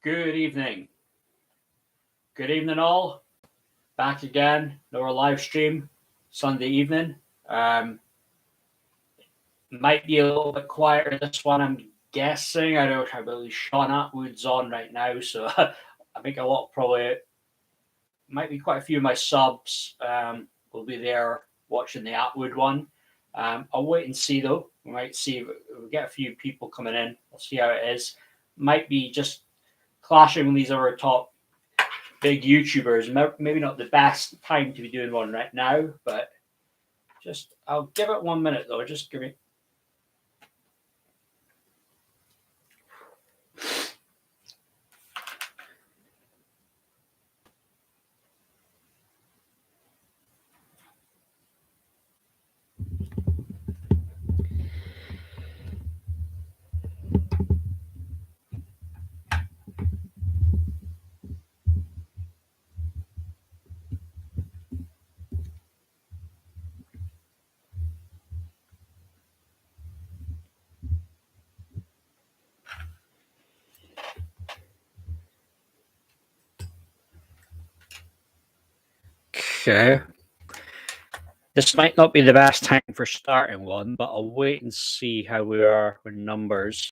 Good evening. Good evening, all. Back again, another live stream, Sunday evening. Might be a little bit quieter this one, I'm guessing. I believe Sean Atwood's on right now, so I think a lot probably might be quite a few of my subs will be there watching the Atwood one. I'll wait and see though. We might see if we get a few people coming in. We'll see how it is. Might be just clashing with these other top big YouTubers. Maybe not the best time to be doing one right now, but just I'll give it 1 minute though. Just give me. Okay. This might not be the best time for starting one, but I'll wait and see how we are with numbers.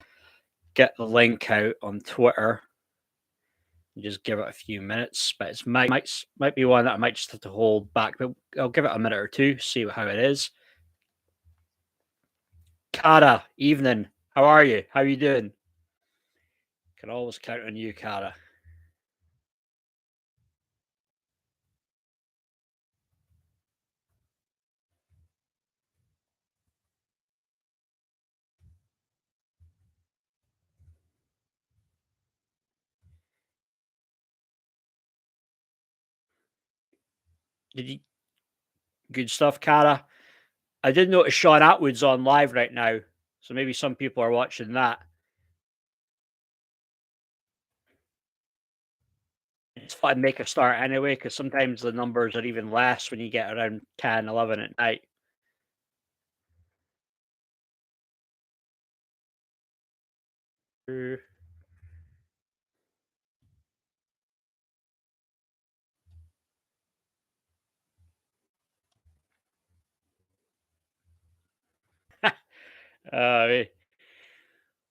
Get the link out on Twitter. And just give it a few minutes, but it might be one that I might just have to hold back. But I'll give it a minute or two, see how it is. Cara, evening. How are you? How are you doing? Can always count on you, Cara. Did you good stuff, Cara? I did notice Sean Atwood's on live right now, so maybe some people are watching that. It's fun to make a start anyway, because sometimes the numbers are even less when you get around 10, 11 at night.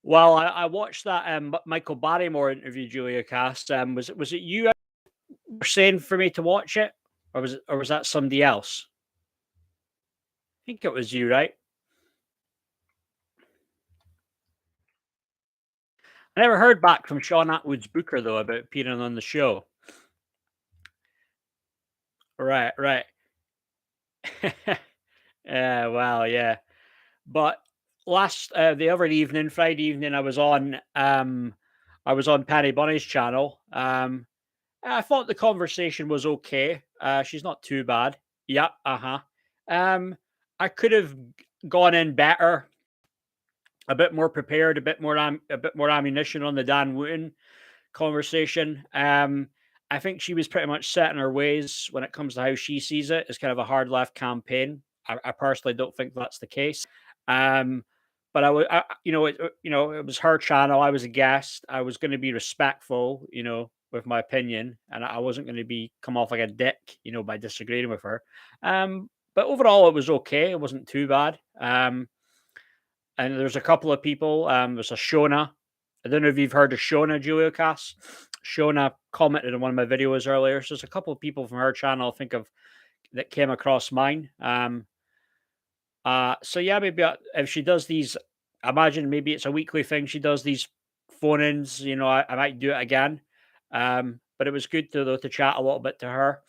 Well, I watched that Michael Barrymore interview, Julia Cast. Was it you were saying for me to watch it, or was that somebody else? I think it was you, right? I never heard back from Sean Atwood's booker though about appearing on the show. Right, right. Yeah, well, yeah. But the other evening, Friday evening, I was on Penny Bunny's channel. I thought the conversation was okay. She's not too bad. Yeah, uh-huh. I could have gone in better, a bit more prepared, a bit more ammunition on the Dan Wootton conversation. I think she was pretty much set in her ways when it comes to how she sees it. It's kind of a hard left campaign. I personally don't think that's the case. Um, but it was her channel. I was a guest. I was going to be respectful, with my opinion, and I wasn't going to be come off like a dick, by disagreeing with her. But overall, it was okay. It wasn't too bad. And there's a couple of people. There's a Shona. I don't know if you've heard of Shona, Julio Cass. Shona commented on one of my videos earlier. So there's a couple of people from her channel, I think of that came across mine. So yeah, maybe if she does these, I imagine maybe it's a weekly thing. She does these phone-ins. I might do it again. But it was good to chat a little bit to her.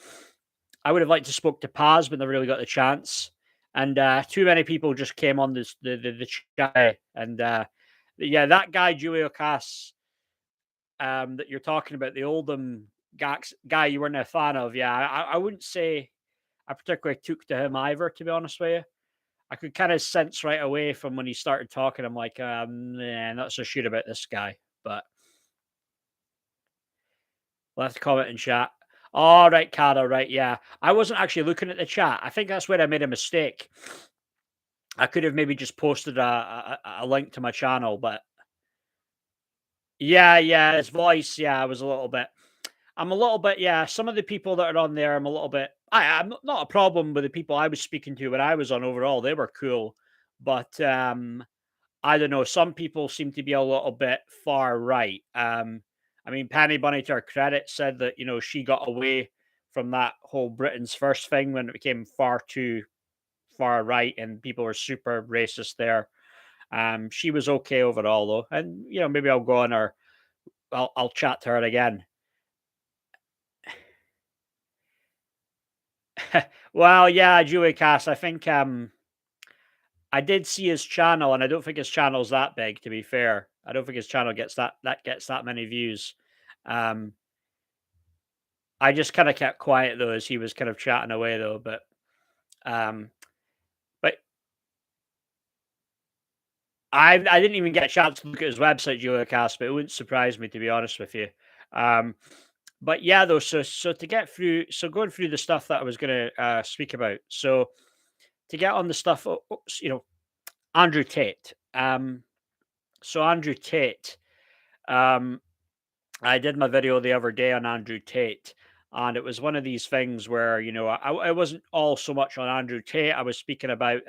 I would have liked to spoke to Paz, but never really got the chance. And too many people just came on the chat. And yeah, that guy Julio Cass that you're talking about, the Oldham guy you weren't a fan of. Yeah, I wouldn't say I particularly took to him either, to be honest with you. I could kind of sense right away from when he started talking. I'm like, nah, not so sure about this guy. But we'll have to comment in chat. All right, Cara, right, yeah. I wasn't actually looking at the chat. I think that's where I made a mistake. I could have maybe just posted a link to my channel, but Yeah, yeah, his voice, yeah, was a little bit. I'm a little bit, yeah. Some of the people that are on there, I'm a little bit. I'm not a problem with the people I was speaking to when I was on overall. They were cool, but I don't know. Some people seem to be a little bit far right. I mean, Penny Bunny, to her credit, said that she got away from that whole Britain's first thing when it became far too far right and people were super racist there. She was okay overall though, and maybe I'll go on her. I'll chat to her again. Well, yeah, Dewey Cass. I think I did see his channel, and I don't think his channel's that big. To be fair, I don't think his channel gets that many views. Um, I just kind of kept quiet though as he was kind of chatting away though. Um, but I didn't even get a chance to look at his website, Cast, but it wouldn't surprise me to be honest with you. Um, but yeah, though, so to get through, so going through the stuff that I was going to speak about. So to get on the stuff, Andrew Tate. So Andrew Tate. Um, I did my video the other day on Andrew Tate, and it was one of these things where I wasn't all so much on Andrew Tate. I was speaking about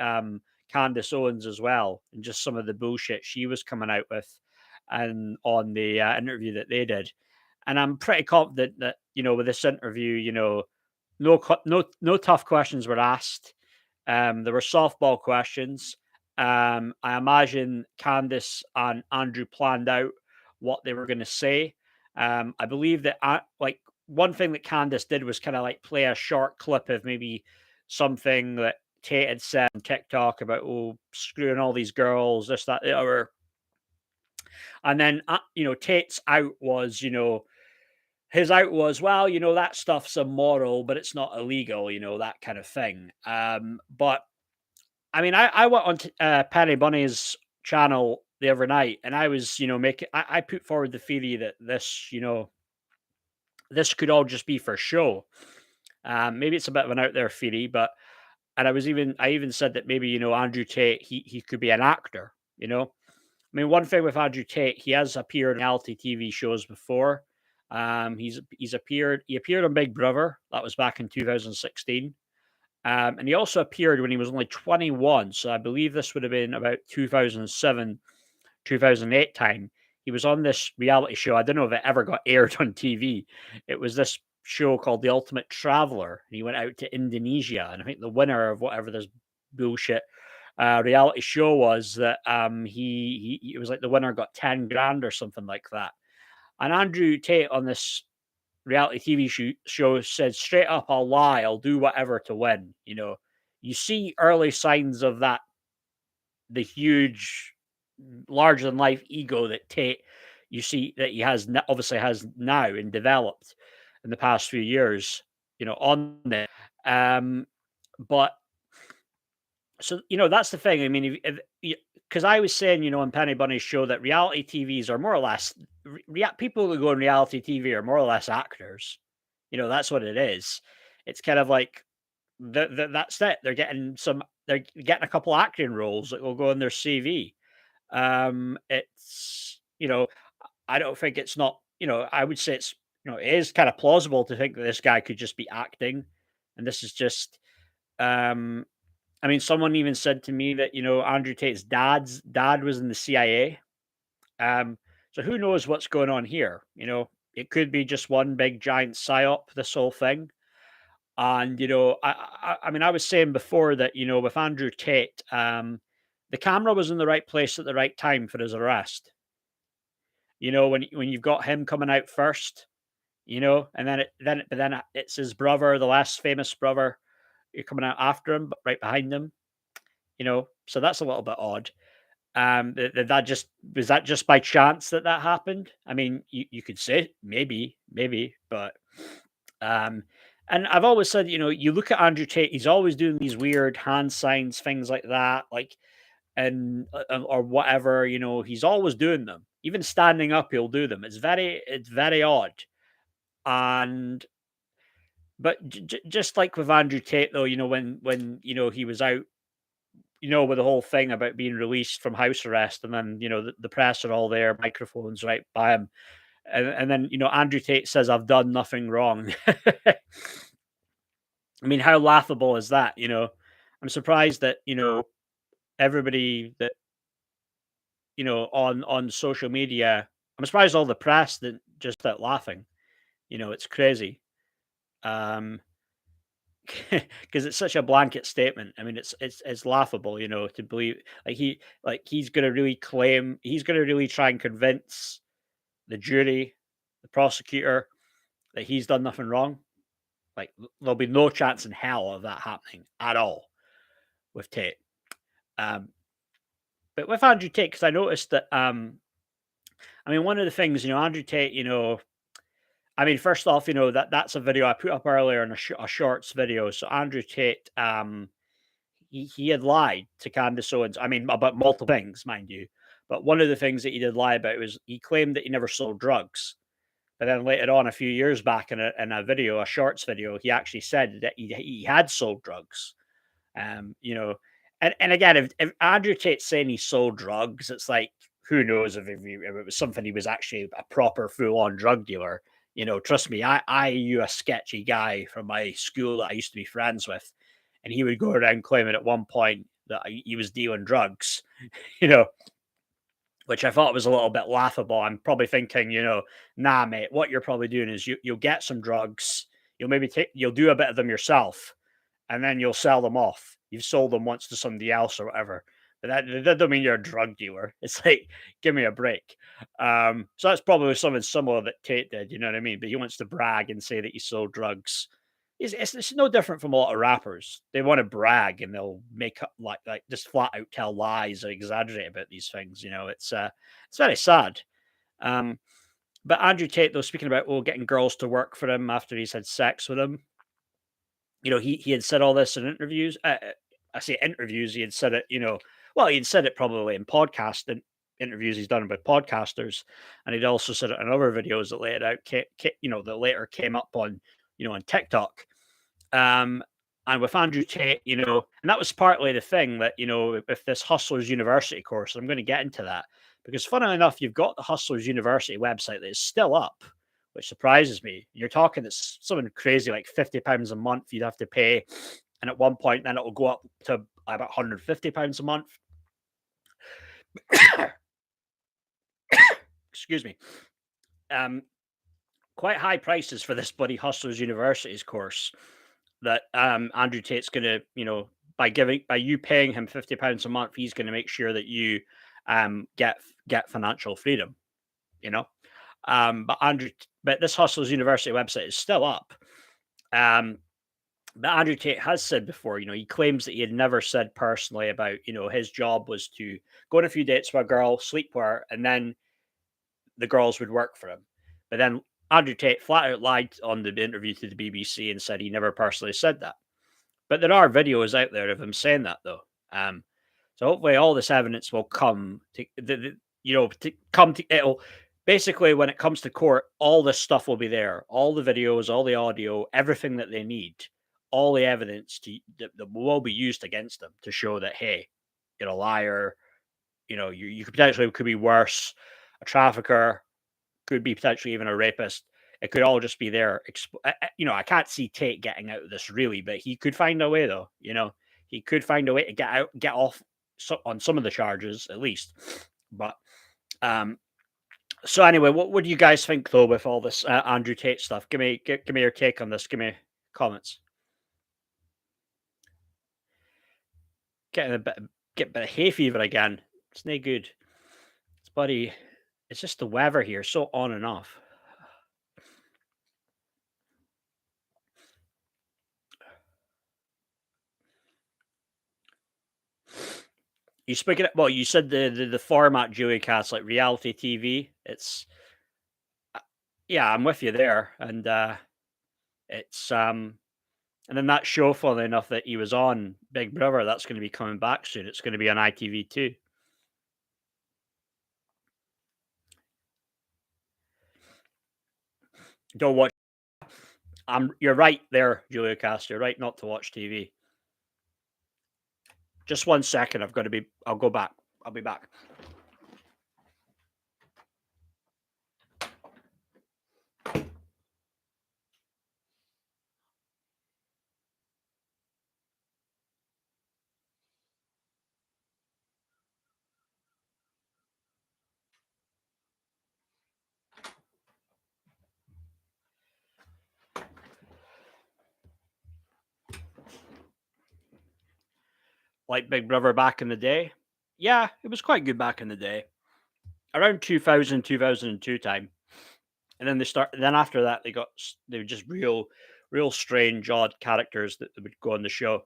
Candace Owens as well, and just some of the bullshit she was coming out with, and on the interview that they did. And I'm pretty confident that with this interview, no tough questions were asked. There were softball questions. I imagine Candice and Andrew planned out what they were going to say. I believe that like one thing that Candice did was kind of like play a short clip of maybe something that Tate had said on TikTok about screwing all these girls, this, that, the other. And then Tate's out was his out was, well, that stuff's immoral, but it's not illegal, that kind of thing. But I mean, I went on to, Penny Bunny's channel the other night, and I was, making. I put forward the theory that this could all just be for show. Maybe it's a bit of an out there theory, but and I even said that maybe Andrew Tate he could be an actor. I mean, one thing with Andrew Tate, he has appeared in reality TV shows before. He appeared on Big Brother. That was back in 2016. And he also appeared when he was only 21. So I believe this would have been about 2007, 2008 time. He was on this reality show. I don't know if it ever got aired on TV. It was this show called The Ultimate Traveler. And he went out to Indonesia. And I think the winner of whatever this bullshit reality show was that it was like the winner got 10 grand or something like that. And Andrew Tate on this reality show said straight up, I'll lie, I'll do whatever to win. You see early signs of that, the huge, larger than life ego that Tate, you see that he has obviously has now and developed in the past few years, on there. But so that's the thing. I mean, because I was saying, on Penny Bunny's show that reality TVs are more or less people who go on reality TV are more or less actors. That's what it is. It's kind of like that's it. They're getting a couple acting roles that will go on their CV. It's I don't think it's not. I would say it's it is kind of plausible to think that this guy could just be acting, and this is just um I mean, someone even said to me that, Andrew Tate's dad's dad was in the CIA. So who knows what's going on here? It could be just one big giant psyop, this whole thing. And, I mean, I was saying before that, with Andrew Tate, the camera was in the right place at the right time for his arrest. When you've got him coming out first, and then it's his brother, the last famous brother, you're coming out after him, but right behind him. So that's a little bit odd. That just was that just by chance that that happened? I mean, you could say maybe, but um, and I've always said, you look at Andrew Tate, he's always doing these weird hand signs, things like that, like and or whatever. He's always doing them. Even standing up, he'll do them. It's very odd. And but just like with Andrew Tate, though, when he was out with the whole thing about being released from house arrest, and then the press are all there, microphones right by him, and then Andrew Tate says, "I've done nothing wrong." I mean, how laughable is that? I'm surprised that everybody that on social media. I'm surprised all the press didn't just start laughing. It's crazy. Um, because it's such a blanket statement. I mean, it's laughable, to believe he's gonna really try and convince the jury, the prosecutor, that he's done nothing wrong. Like there'll be no chance in hell of that happening at all with Tate. Um, but with Andrew Tate, because I noticed that I mean, one of the things, Andrew Tate, I mean, first off, that's a video I put up earlier in a shorts video. So Andrew Tate, he had lied to Candace Owens. I mean, about multiple things, mind you. But one of the things that he did lie about was he claimed that he never sold drugs. But then later on, a few years back in a video, a shorts video, he actually said that he had sold drugs. You know, and again, if Andrew Tate's saying he sold drugs, it's like who knows if it was something he was actually a proper full on drug dealer. Trust me, I knew a sketchy guy from my school that I used to be friends with, and he would go around claiming at one point that he was dealing drugs. You know, which I thought was a little bit laughable. I'm probably thinking, nah, mate, what you're probably doing is you'll get some drugs, you'll do a bit of them yourself, and then you'll sell them off. You've sold them once to somebody else or whatever. But that doesn't mean you're a drug dealer. It's like, give me a break. So that's probably something similar that Tate did, you know what I mean? But he wants to brag and say that he sold drugs. It's no different from a lot of rappers. They want to brag and they'll make up like just flat out tell lies or exaggerate about these things. It's very sad. Um, but Andrew Tate, though, speaking about getting girls to work for him after he's had sex with them, he had said all this in interviews. I say interviews. He had said it. Well, he had said it probably in podcast and interviews he's done with podcasters, and he'd also said it in other videos that later that later came up on TikTok. Um, and with Andrew Tate, and that was partly the thing that with this Hustlers University course, I'm going to get into that because, funnily enough, you've got the Hustlers University website that is still up, which surprises me. You're talking it's something crazy like £50 a month you'd have to pay, and at one point then it'll go up to about £150 a month. Excuse me. Quite high prices for this bloody Hustlers University's course that Andrew Tate's going to, by you paying him £50 a month, he's going to make sure that you get financial freedom. But this Hustlers University website is still up. But Andrew Tate has said before, he claims that he had never said personally about, his job was to go on a few dates with a girl, sleep with her, and then the girls would work for him. But then Andrew Tate flat out lied on the interview to the BBC and said he never personally said that. But there are videos out there of him saying that, though. So hopefully all this evidence will come it'll basically, when it comes to court, all this stuff will be there. All the videos, all the audio, everything that they need, all the evidence that will be used against them to show that, hey, you're a liar. You could be worse. A trafficker could be potentially even a rapist. It could all just be there. I can't see Tate getting out of this really, but he could find a way, though. He could find a way to get off on some of the charges at least. But so anyway, what do you guys think though with all this Andrew Tate stuff? Give me your take on this. Give me comments. Getting a bit of hay fever again. It's no good. It's buddy. It's just the weather here, so on and off. You speaking of, well, you said the format, Julie Cast, like reality TV. It's yeah, I'm with you there, and it's and then that show, funnily enough, that he was on, Big Brother, that's going to be coming back soon. It's going to be on ITV too. Don't watch. You're right there, Julia Cast. You're right not to watch TV. Just 1 second. I've got to be. I'll go back. I'll be back. Like Big Brother back in the day. Yeah, it was quite good back in the day. Around 2000, 2002 time. And then they start. Then after that, they were just real strange, odd characters that would go on the show.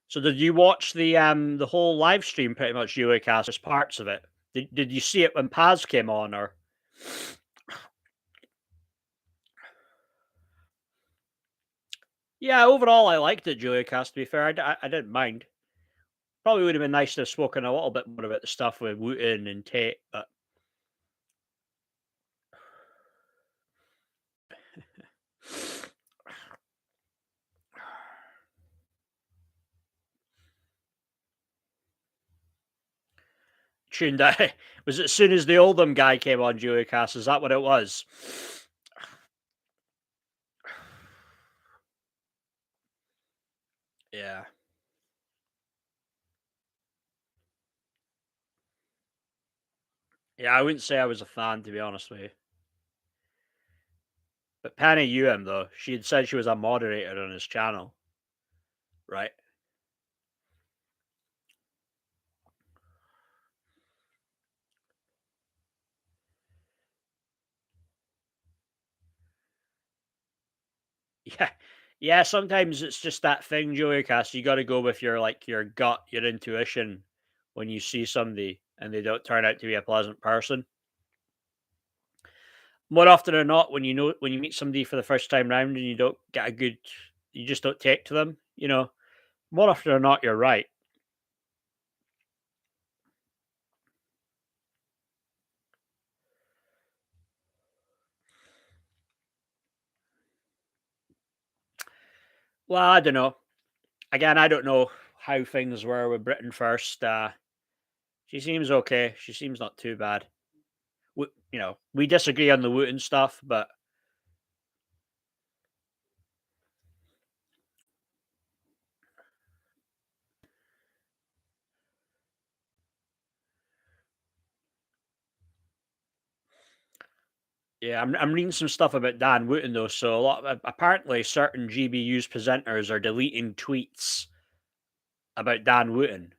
So did you watch the whole live stream pretty much, Eurocast, as parts of it? Did you see it when Paz came on or yeah, overall I liked it, Juliacast, to be fair. I didn't mind. Probably would have been nice to have spoken a little bit more about the stuff with Wootton and Tate, but tuned out. Was it as soon as the Oldham guy came on Juliacast? Is that what it was? Yeah. Yeah, I wouldn't say I was a fan, to be honest with you. But Penny UM though, she had said she was a moderator on his channel, right? Yeah. Yeah, sometimes it's just that thing, Joey Cast. You gotta go with your gut, your intuition when you see somebody and they don't turn out to be a pleasant person. More often than not, when you meet somebody for the first time round and you don't get a good you just don't take to them, more often than not you're right. Well, I don't know. Again, I don't know how things were with Britain first. She seems okay. She seems not too bad. We disagree on the Wooten stuff, but yeah, I'm reading some stuff about Dan Wooten though. So apparently certain GBU's presenters are deleting tweets about Dan Wooten.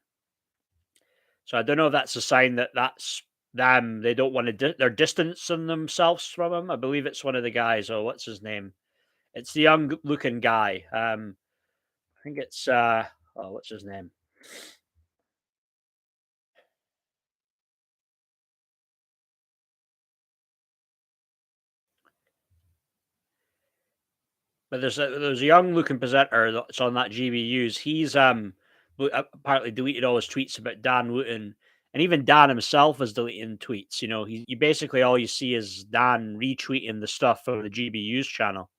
So I don't know if that's a sign that that's them. They don't want to. They're distancing themselves from him. I believe it's one of the guys. Oh, what's his name? It's the young looking guy. I think it's oh, what's his name? But there's a young looking presenter that's on that GBU's. He's apparently deleted all his tweets about Dan Wooten, and even Dan himself is deleting tweets. You basically all you see is Dan retweeting the stuff from the GBU's channel.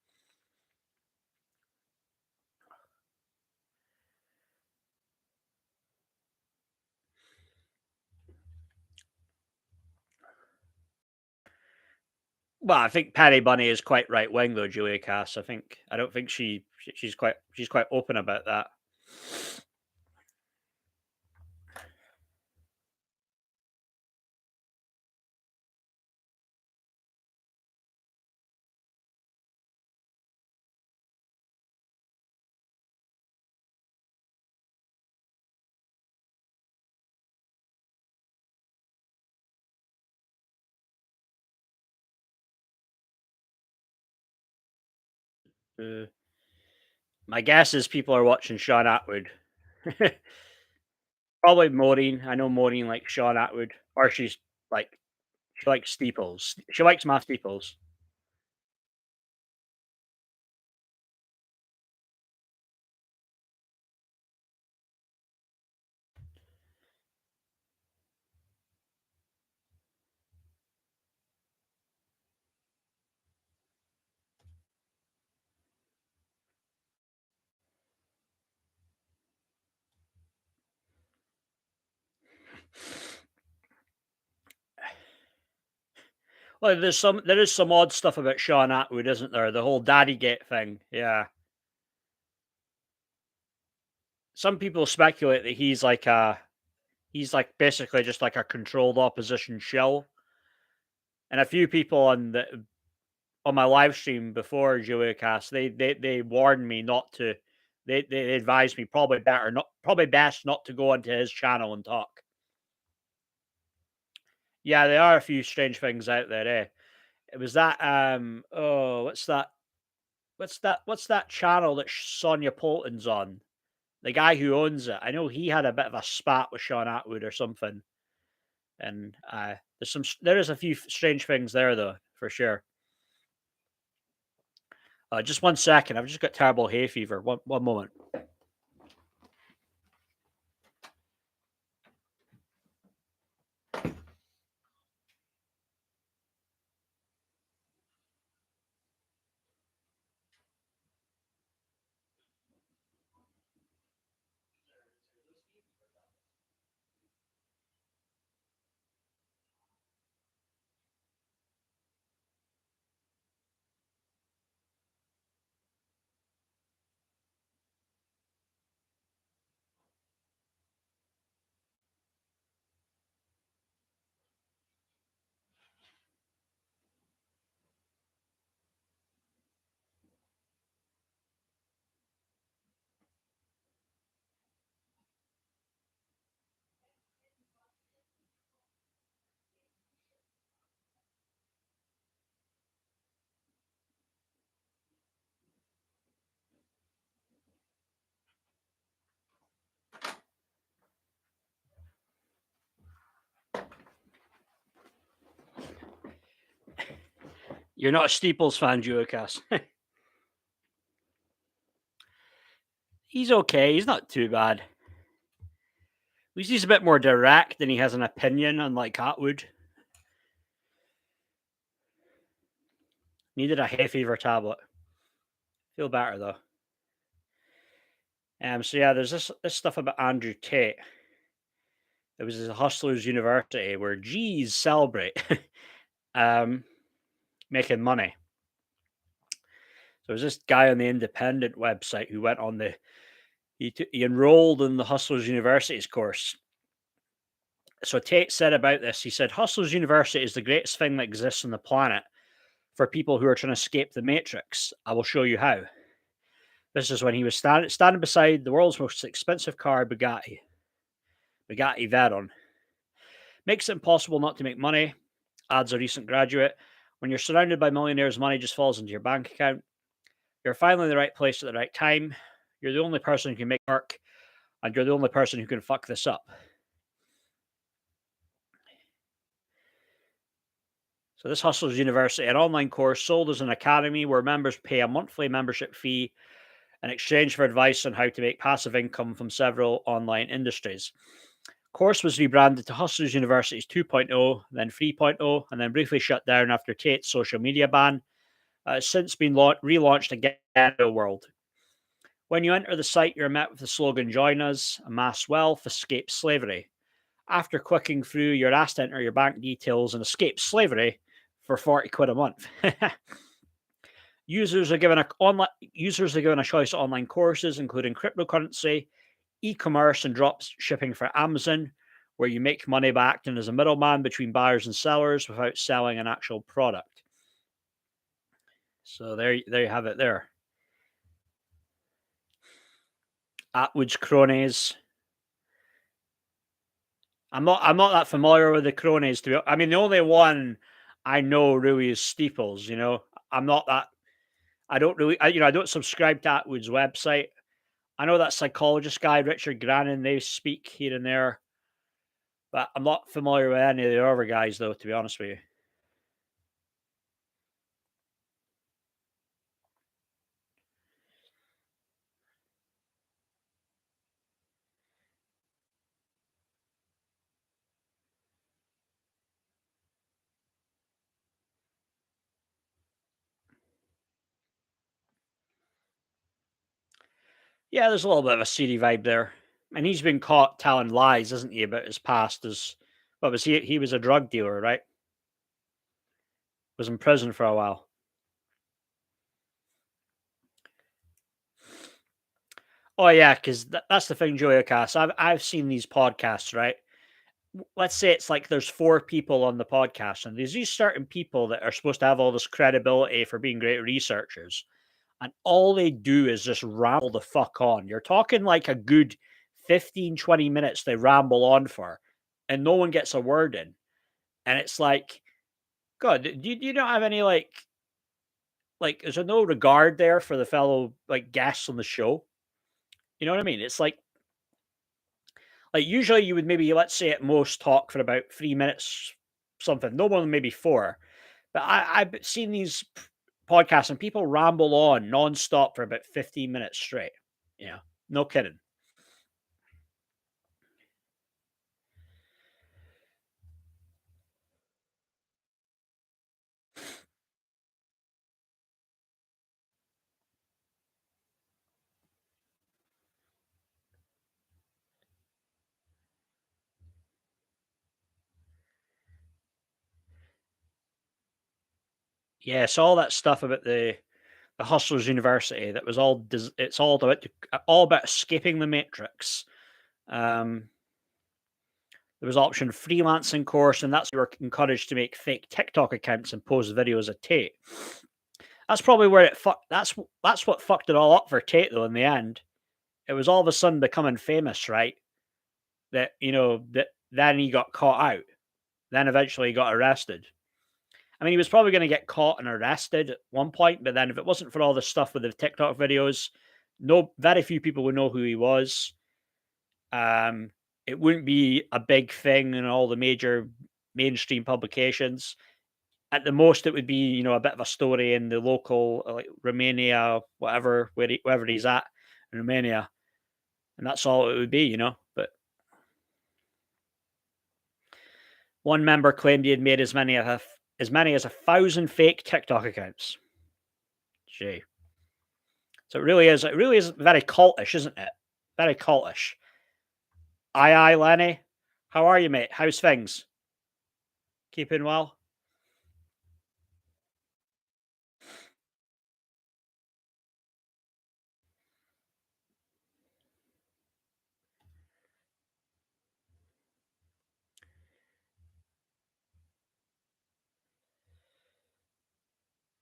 Well, I think Patty Bunny is quite right wing though, Julia Cass. I don't think she's quite open about that. Uh, my guess is people are watching Sean Atwood. Probably Maureen. I know Maureen likes Sean Atwood, or like she likes steeples. She likes my steeples. Well, there is some odd stuff about Sean Atwood, isn't there? The whole daddy gate thing. Yeah. Some people speculate that he's like basically just like a controlled opposition shell. And a few people on my live stream before JuliaCast, they warned me not to. They advised me probably best not to go onto his channel and talk. Yeah, there are a few strange things out there. Eh? It was that oh what's that channel that Sonia Polton's on? The guy who owns it. I know he had a bit of a spat with Sean Atwood or something. And there is a few strange things there though, for sure. Just one second. I've just got terrible hay fever. One moment. You're not a Steeples fan, Juicas. He's okay. He's not too bad. At least he's a bit more direct and he has an opinion, unlike Atwood. Needed a hay fever tablet. Feel better though. So yeah, there's this stuff about Andrew Tate. It was a Hustlers University where G's celebrate um, making money. So there was this guy on the Independent website who went on he enrolled in the Hustlers University's course. So Tate said about this, he said, Hustlers University is the greatest thing that exists on the planet for people who are trying to escape the matrix. I will show you how. This is when he was standing beside the world's most expensive car, Bugatti Veyron. Makes it impossible not to make money, adds a recent graduate. When you're surrounded by millionaires, money just falls into your bank account. You're finally in the right place at the right time. You're the only person who can make work, and you're the only person who can fuck this up. So this Hustlers University, an online course sold as an academy where members pay a monthly membership fee in exchange for advice on how to make passive income from several online industries. Course was rebranded to Hustlers University's 2.0, then 3.0, and then briefly shut down after Tate's social media ban. It's since been relaunched again in the world. When you enter the site, you're met with the slogan, Join us, amass wealth, escape slavery. After clicking through, you're asked to enter your bank details and escape slavery for 40 quid a month. Users are given a choice of online courses, including cryptocurrency, e-commerce, and drop shipping for Amazon, where you make money by acting as a middleman between buyers and sellers without selling an actual product. So there you have it there. Atwood's cronies. I'm not that familiar with the cronies. I mean, the only one I know really is Steeples. You know, I'm not that. I don't really. I don't subscribe to Atwood's website. I know that psychologist guy, Richard Grannon. They speak here and there, but I'm not familiar with any of the other guys, though. To be honest with you. Yeah, there's a little bit of a seedy vibe there, and he's been caught telling lies, isn't he, about his past? As what was he? He was a drug dealer, right? Was in prison for a while. Oh yeah, because that's the thing, Joey Cass. I've seen these podcasts, right? Let's say it's like there's four people on the podcast, and there's these certain people that are supposed to have all this credibility for being great researchers, and all they do is just ramble the fuck on. You're talking like a good 15, 20 minutes they ramble on for, and no one gets a word in. And it's like, God, do you not have any like is there no regard there for the fellow like guests on the show? You know what I mean? It's like usually you would maybe let's say at most talk for about 3 minutes, something, no more than maybe four. But I've seen these podcasts and people ramble on nonstop for about 15 minutes straight. Yeah, no kidding. Yeah, so all that stuff about the Hustlers University that was it's all about escaping the matrix. Um, there was option freelancing course, and that's you were encouraged to make fake TikTok accounts and post videos of Tate. That's probably where it fucked. That's what fucked it all up for Tate though. In the end, it was all of a sudden becoming famous, right? That that then he got caught out. Then eventually he got arrested. I mean, he was probably going to get caught and arrested at one point, but then if it wasn't for all the stuff with the TikTok videos, no, very few people would know who he was. It wouldn't be a big thing in all the major mainstream publications. At the most, it would be a bit of a story in the local like Romania, whatever wherever he's at in Romania, and that's all it would be. But one member claimed he had made as 1,000 fake TikTok accounts. Gee. So it really is very cultish, isn't it? Very cultish. Aye, Lenny. How are you, mate? How's things? Keeping well?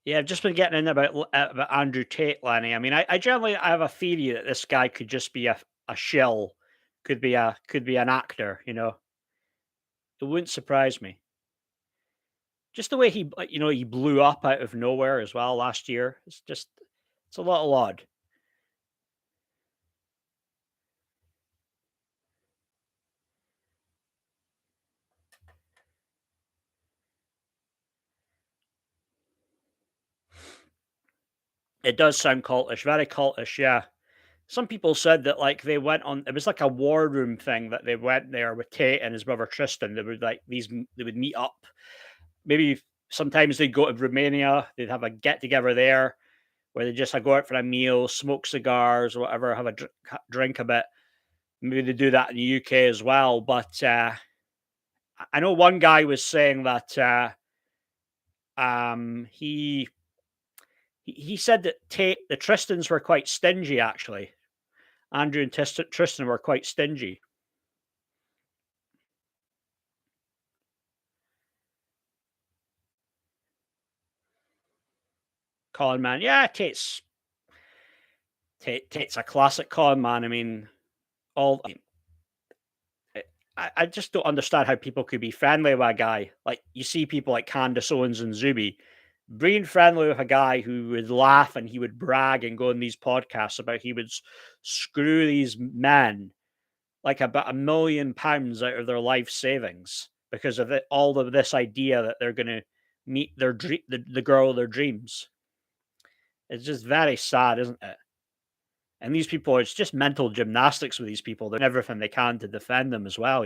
Yeah, I've just been getting in about Andrew Tate, Lenny. I mean, I have a theory that this guy could just be a shill, could be an actor. It wouldn't surprise me. Just the way he blew up out of nowhere as well last year. It's a little odd. It does sound cultish, very cultish. Yeah. Some people said that like they went on. It was like a war room thing that they went there with Tate and his brother Tristan. They would like They would meet up. Maybe sometimes they'd go to Romania. They'd have a get together there where they just go out for a meal, smoke cigars or whatever, have a drink a bit. Maybe they do that in the UK as well. But I know one guy was saying that he said that the Tristans were quite stingy. Actually, Andrew and Tristan were quite stingy. Con man, yeah, Tate's a classic con man. I mean, all I just don't understand how people could be friendly with a guy. Like you see people like Candace Owens and Zuby being friendly with a guy who would laugh and he would brag and go on these podcasts about he would screw these men like about £1 million out of their life savings because of all of this idea that they're going to meet the girl of their dreams. It's just very sad, isn't it? And these people, it's just mental gymnastics with these people. They're doing everything they can to defend them as well.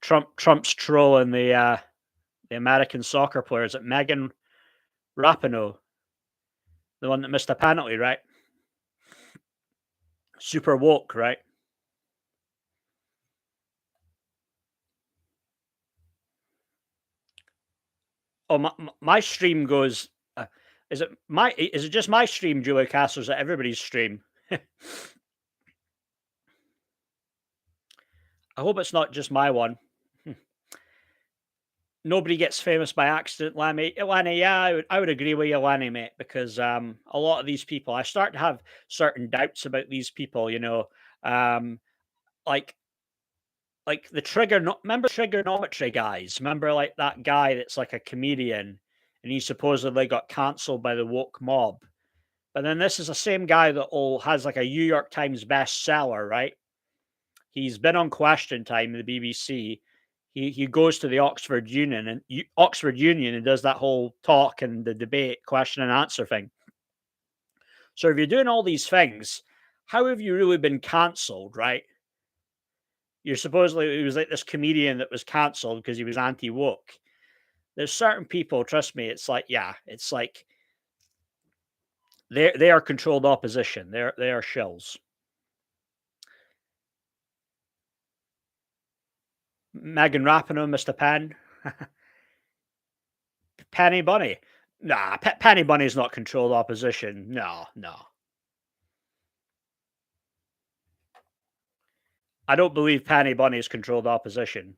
Trump's trolling the American soccer players at Megan Rapinoe, the one that missed a penalty, right? Super woke, right? Oh, my stream goes. Is it just my stream, Julia Cast, or is it everybody's stream? I hope it's not just my one. Nobody gets famous by accident, Lammy. Lanny, yeah, I would agree with you, Lanny, mate, because a lot of these people, I start to have certain doubts about these people. Um, like the remember trigonometry guys? Remember like that guy that's like a comedian, and he supposedly got cancelled by the woke mob. But then this is the same guy that all has like a New York Times bestseller, right? He's been on Question Time in the BBC. He goes to the Oxford Union and does that whole talk and the debate, question and answer thing. So if you're doing all these things, how have you really been cancelled, right? You're supposedly it was like this comedian that was cancelled because he was anti woke. There's certain people, trust me, it's like yeah, it's like they are controlled opposition. They are shills. Megan Rapinoe, Mr. Penn. Penny Bunny. Nah, Penny Bunny's not controlled opposition. No, no. I don't believe Penny Bunny is controlled opposition.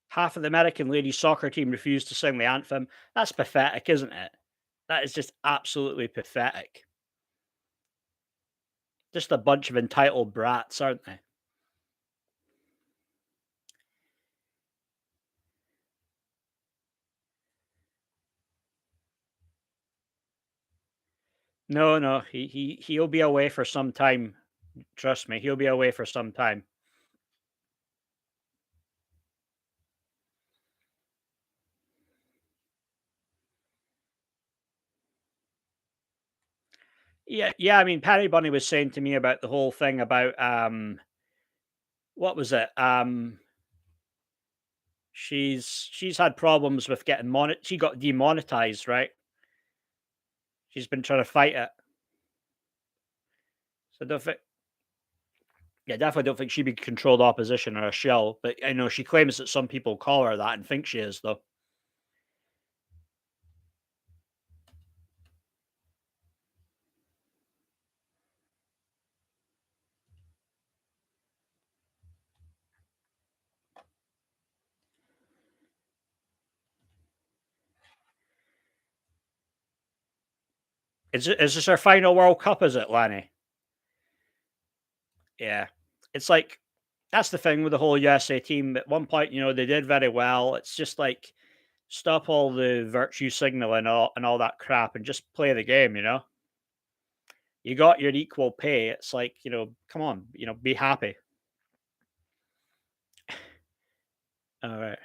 Half of the American ladies soccer team refused to sing the anthem. That's pathetic, isn't it? That is just absolutely pathetic. Just a bunch of entitled brats, aren't they? No, no, he'll be away for some time. Trust me, he'll be away for some time. Yeah, yeah. I mean, Patty Bunny was saying to me about the whole thing about what was it? She's had problems with getting she got demonetized, right? She's been trying to fight it. So don't think yeah, definitely don't think she'd be controlled opposition or a shell. But I know she claims that some people call her that and think she is though. Is this her final World Cup, is it, Lanny? Yeah. It's like that's the thing with the whole USA team. At one point, they did very well. It's just like stop all the virtue signaling and all that crap and just play the game. You got your equal pay. It's like, come on, be happy. All right.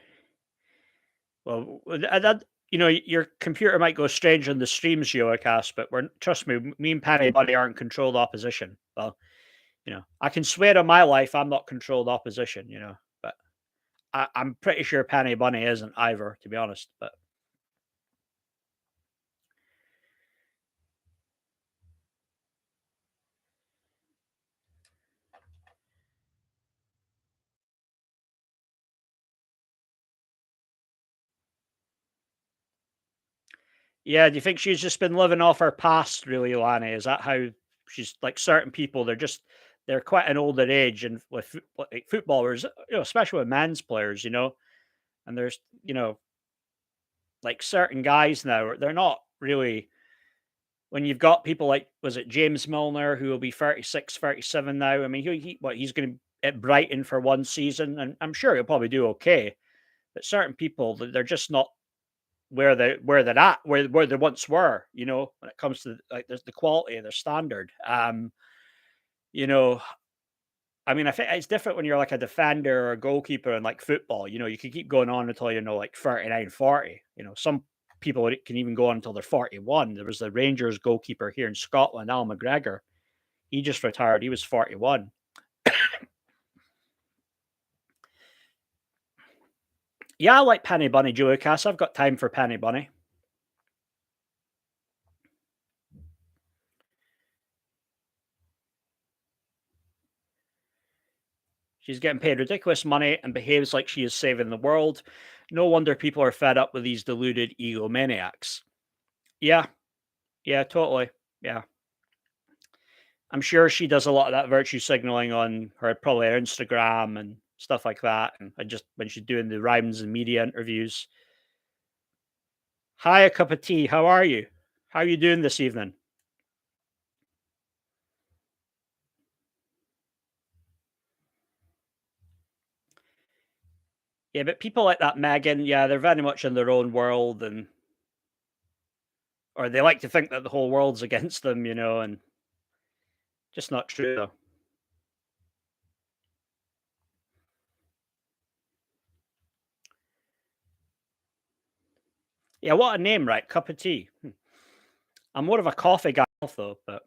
Well, your computer might go strange on the streams, Geocast, but trust me, me and Penny Buddy aren't controlled opposition. Well, I can swear on my life I'm not controlled opposition, but I'm pretty sure Penny Bunny isn't either, to be honest. But yeah, do you think she's just been living off her past, really, Lani? Is that how she's like certain people? They're quite an older age, and with like footballers, especially with men's players, and there's like certain guys now, they're not really when you've got people like was it James Milner who will be 36, 37 now. I mean, he's going to at Brighton for one season, and I'm sure he'll probably do okay. But certain people, they're just not where they're at, where they once were. When it comes to like the quality of their standard. You know, I mean, I think it's different when you're like a defender or a goalkeeper in like football. You can keep going on until like 39, 40. Some people can even go on until they're 41. There was the Rangers goalkeeper here in Scotland, Al McGregor. He just retired. He was 41. Yeah, I like Penny Bunny, Joey Cass. I've got time for Penny Bunny. She's getting paid ridiculous money and behaves like she is saving the world. No wonder people are fed up with these deluded egomaniacs. Yeah, yeah, totally. Yeah. I'm sure she does a lot of that virtue signaling on her probably her Instagram and stuff like that. And I just when she's doing the rhymes and media interviews. Hi, a cup of tea. How are you? How are you doing this evening? Yeah, but people like that Megan, yeah, they're very much in their own world and or they like to think that the whole world's against them, and just not true though. Yeah, what a name, right? Cup of tea. I'm more of a coffee guy though, but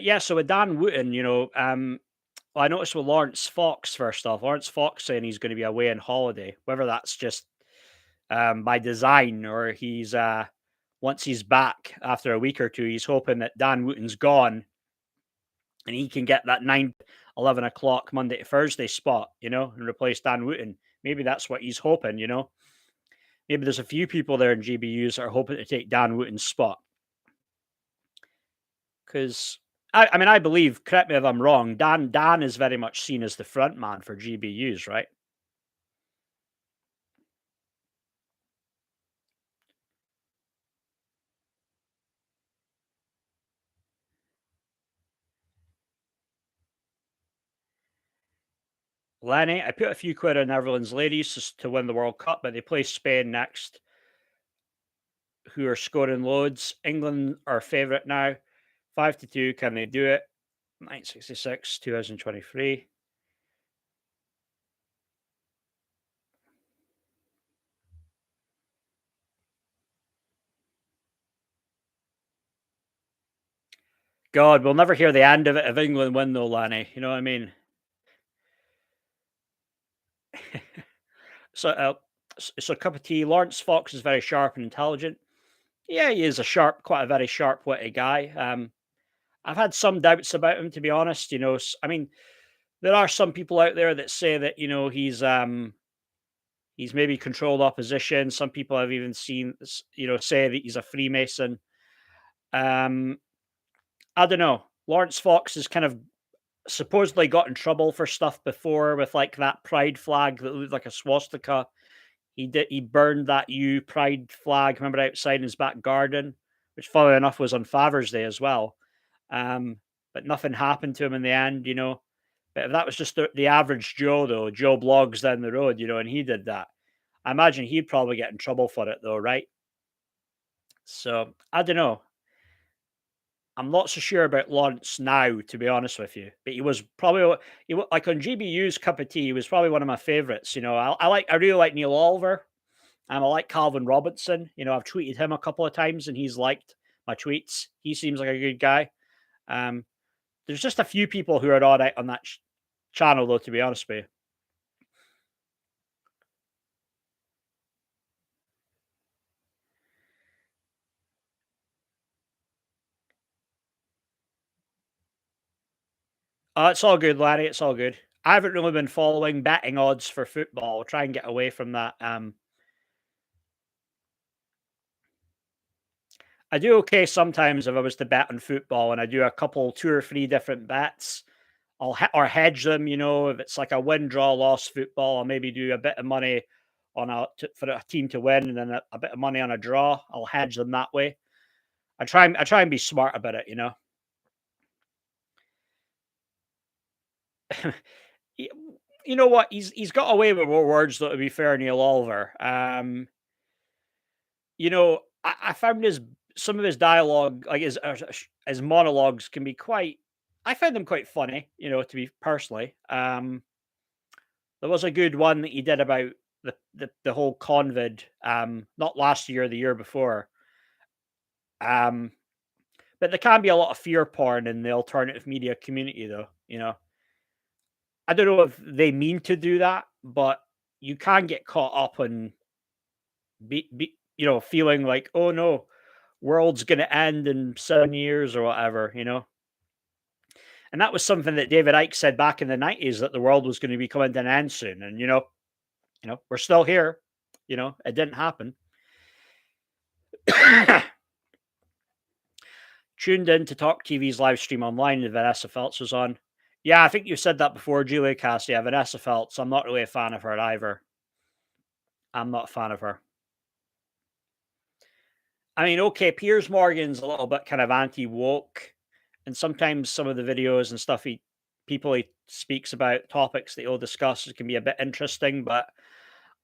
yeah, so with Dan Wootton, well, I noticed with Lawrence Fox first off. Lawrence Fox saying he's going to be away on holiday, whether that's just by design or he's once he's back after a week or two, he's hoping that Dan Wooten's gone and he can get that 9, 11 o'clock Monday to Thursday spot, and replace Dan Wooten. Maybe that's what he's hoping. Maybe there's a few people there in GBUs that are hoping to take Dan Wooten's spot. Because I mean, I believe, correct me if I'm wrong, Dan is very much seen as the front man for GBUs, right? Lenny, I put a few quid on Netherlands ladies to win the World Cup, but they play Spain next, who are scoring loads. England are favourite now, 5-2. Can they do it? 1966, 2023. God, we'll never hear the end of it if England win, though, Lenny. You know what I mean? So, so cup of tea. Lawrence Fox is very sharp and intelligent. Yeah, he is quite a very sharp-witted guy. I've had some doubts about him, to be honest. I mean, there are some people out there that say that he's maybe controlled opposition. Some people have even seen say that he's a Freemason. Um, I don't know. Lawrence Fox has kind of supposedly got in trouble for stuff before with like that pride flag that looked like a swastika. He burned that U pride flag, remember, outside his back garden, which funnily enough was on Father's Day as well. Um, but nothing happened to him in the end. But if that was just the average Joe, though, Joe Blogs down the road, and he did that, I imagine he'd probably get in trouble for it, though, right? So I don't know. I'm not so sure about Lawrence now, to be honest with you. But he was probably like on GBU's cup of tea. He was probably one of my favorites. I really like Neil Oliver. I like Calvin Robinson. I've tweeted him a couple of times and he's liked my tweets. He seems like a good guy. Um, there's just a few people who are all right on that channel, though, to be honest with you. It's all good, Larry. It's all good. I haven't really been following betting odds for football. I'll try and get away from that. I do okay sometimes if I was to bet on football, and I do a couple, 2 or 3 different bets. Or hedge them. If it's like a win, draw, loss football, I'll maybe do a bit of money for a team to win, and then a bit of money on a draw. I'll hedge them that way. I try and be smart about it. Y- you know what? He's got away with more words though. To be fair, Neil Oliver. I found his some of his dialogue, like his monologues, can be quite. I found them quite funny. To be personally, there was a good one that he did about the whole convid. Not last year, the year before. Um, but there can be a lot of fear porn in the alternative media community, though. I don't know if they mean to do that, but you can get caught up in feeling like, oh no, world's going to end in 7 years or whatever. And that was something that David Icke said back in the 90s, that the world was going to be coming to an end soon. And we're still here. It didn't happen. Tuned in to Talk TV's live stream online, and Vanessa Feltz was on. Yeah, I think you said that before, Julia Cast. Yeah, Vanessa Feltz. I'm not really a fan of her either. I'm not a fan of her. I mean, okay, Piers Morgan's a little bit kind of anti-woke, and sometimes some of the videos and stuff he speaks about, topics that he'll discuss, can be a bit interesting, but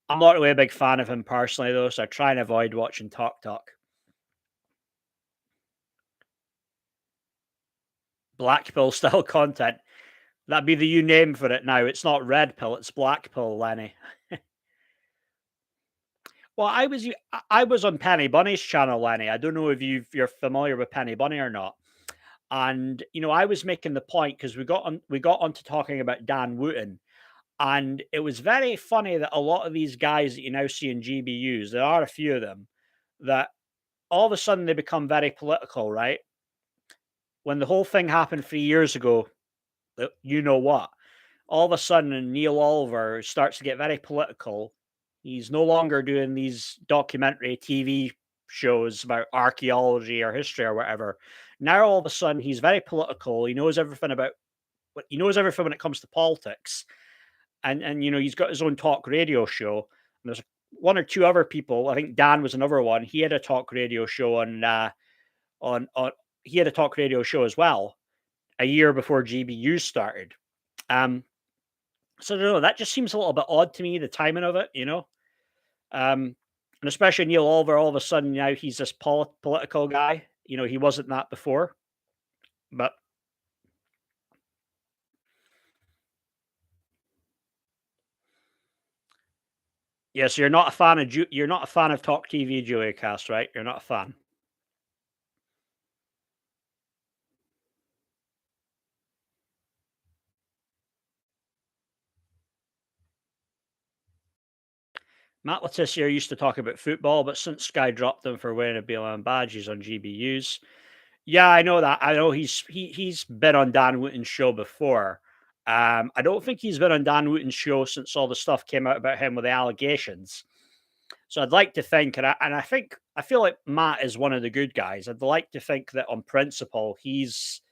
I'm not really a big fan of him personally, though, so I try and avoid watching Talk Talk. Black pill style content. That'd be the new name for it now. It's not red pill, it's black pill, Lenny. Well, I was on Penny Bunny's channel, Lenny. I don't know if you're familiar with Penny Bunny or not. And I was making the point, because we got onto talking about Dan Wootton, and it was very funny that a lot of these guys that you now see in GBUs, there are a few of them, that all of a sudden they become very political, right? When the whole thing happened 3 years ago, you know what? All of a sudden, Neil Oliver starts to get very political. He's no longer doing these documentary TV shows about archaeology or history or whatever. Now, all of a sudden, he's very political. He knows everything about he knows everything when it comes to politics, and he's got his own talk radio show. And there's one or two other people. I think Dan was another one. He had a talk radio show on he had a talk radio show as well a year before GBU started. Um, so I don't know. That just seems a little bit odd to me. The timing of it. And especially Neil Oliver, all of a sudden now he's this political guy. He wasn't that before. But yes, you're not a fan of you're not a fan of Talk TV, Julia Cast, right? You're not a fan. Matt Letizia used to talk about football, but since Sky dropped him for wearing a BLM badge, he's on GBUs. Yeah, I know that. I know he's been on Dan Wootton's show before. I don't think he's been on Dan Wootton's show since all the stuff came out about him with the allegations. So I'd like to think, I feel like Matt is one of the good guys. I'd like to think that on principle, he's,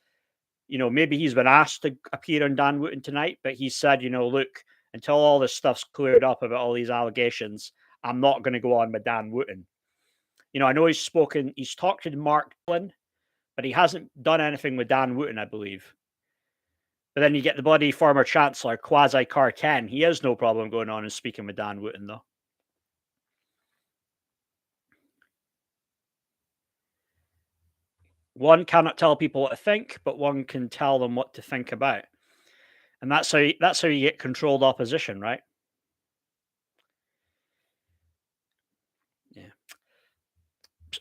maybe he's been asked to appear on Dan Wootton tonight, but he said, look, until all this stuff's cleared up about all these allegations, I'm not going to go on with Dan Wootton. I know he's talked to Mark Dillon, but he hasn't done anything with Dan Wootton, I believe. But then you get the bloody former chancellor, Quasi Carten. He has no problem going on and speaking with Dan Wootton, though. One cannot tell people what to think, but one can tell them what to think about. And that's how you get controlled opposition, right? Yeah.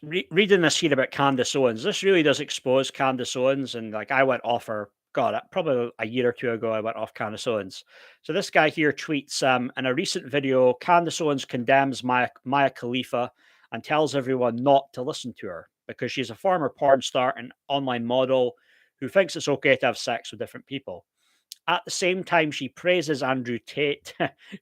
Reading this here about Candace Owens, this really does expose Candace Owens. And like, I went off her, God, probably a year or two ago, I went off Candace Owens. So this guy here tweets, in a recent video, Candace Owens condemns Maya Khalifa and tells everyone not to listen to her because she's a former porn star and online model who thinks it's okay to have sex with different people. At the same time, she praises Andrew Tate,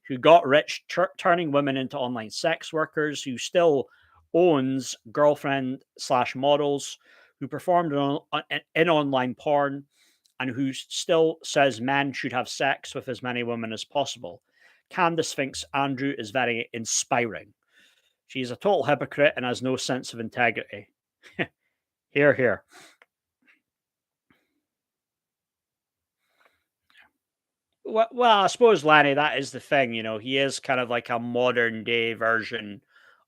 who got rich turning women into online sex workers, who still owns girlfriend slash models, who performed in online porn, and who still says men should have sex with as many women as possible. Candace thinks Andrew is very inspiring. She's a total hypocrite and has no sense of integrity. Hear, hear. Well, I suppose Lanny, that is the thing. He is kind of like a modern day version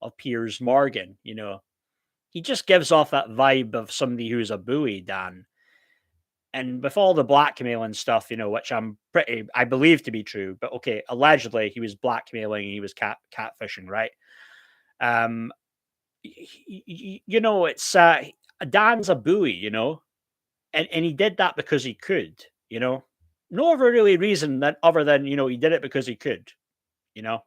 of Piers Morgan. He just gives off that vibe of somebody who's a bully, Dan. And with all the blackmailing stuff, which I believe to be true, but okay, allegedly he was blackmailing, he was catfishing, right? Um, it's Dan's a bully, and he did that because he could, no other really reason that other than he did it because he could, you know.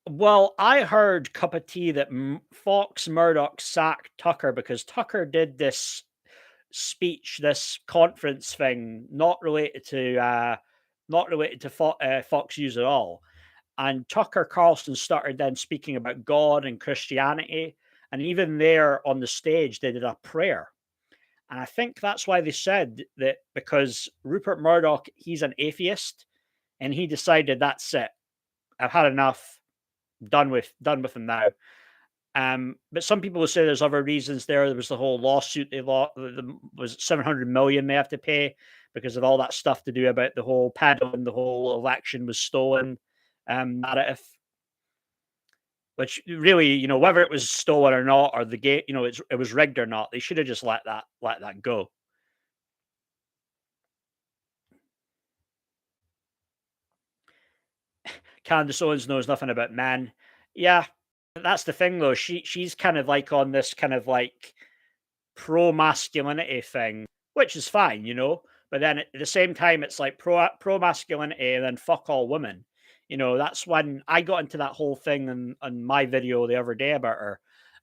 Well, I heard cup of tea that Fox Murdoch sacked Tucker because Tucker did this speech, this conference thing, not related to Fox News at all. And Tucker Carlson started then speaking about God and Christianity, and even there on the stage, they did a prayer. And I think that's why they said that, because Rupert Murdoch, he's an atheist, and he decided that's it. I've had enough. Done with him now. But some people will say there's other reasons there. There was the whole lawsuit was 700 million they have to pay because of all that stuff to do about the whole peddling, the whole election was stolen narrative. Which really, whether it was stolen or not, or the game, it was rigged or not, they should have just let that go. Candace Owens knows nothing about men. Yeah, that's the thing though. She's kind of like on this kind of like pro masculinity thing, which is fine, But then at the same time, it's like pro masculinity and then fuck all women. That's when I got into that whole thing on my video the other day about her.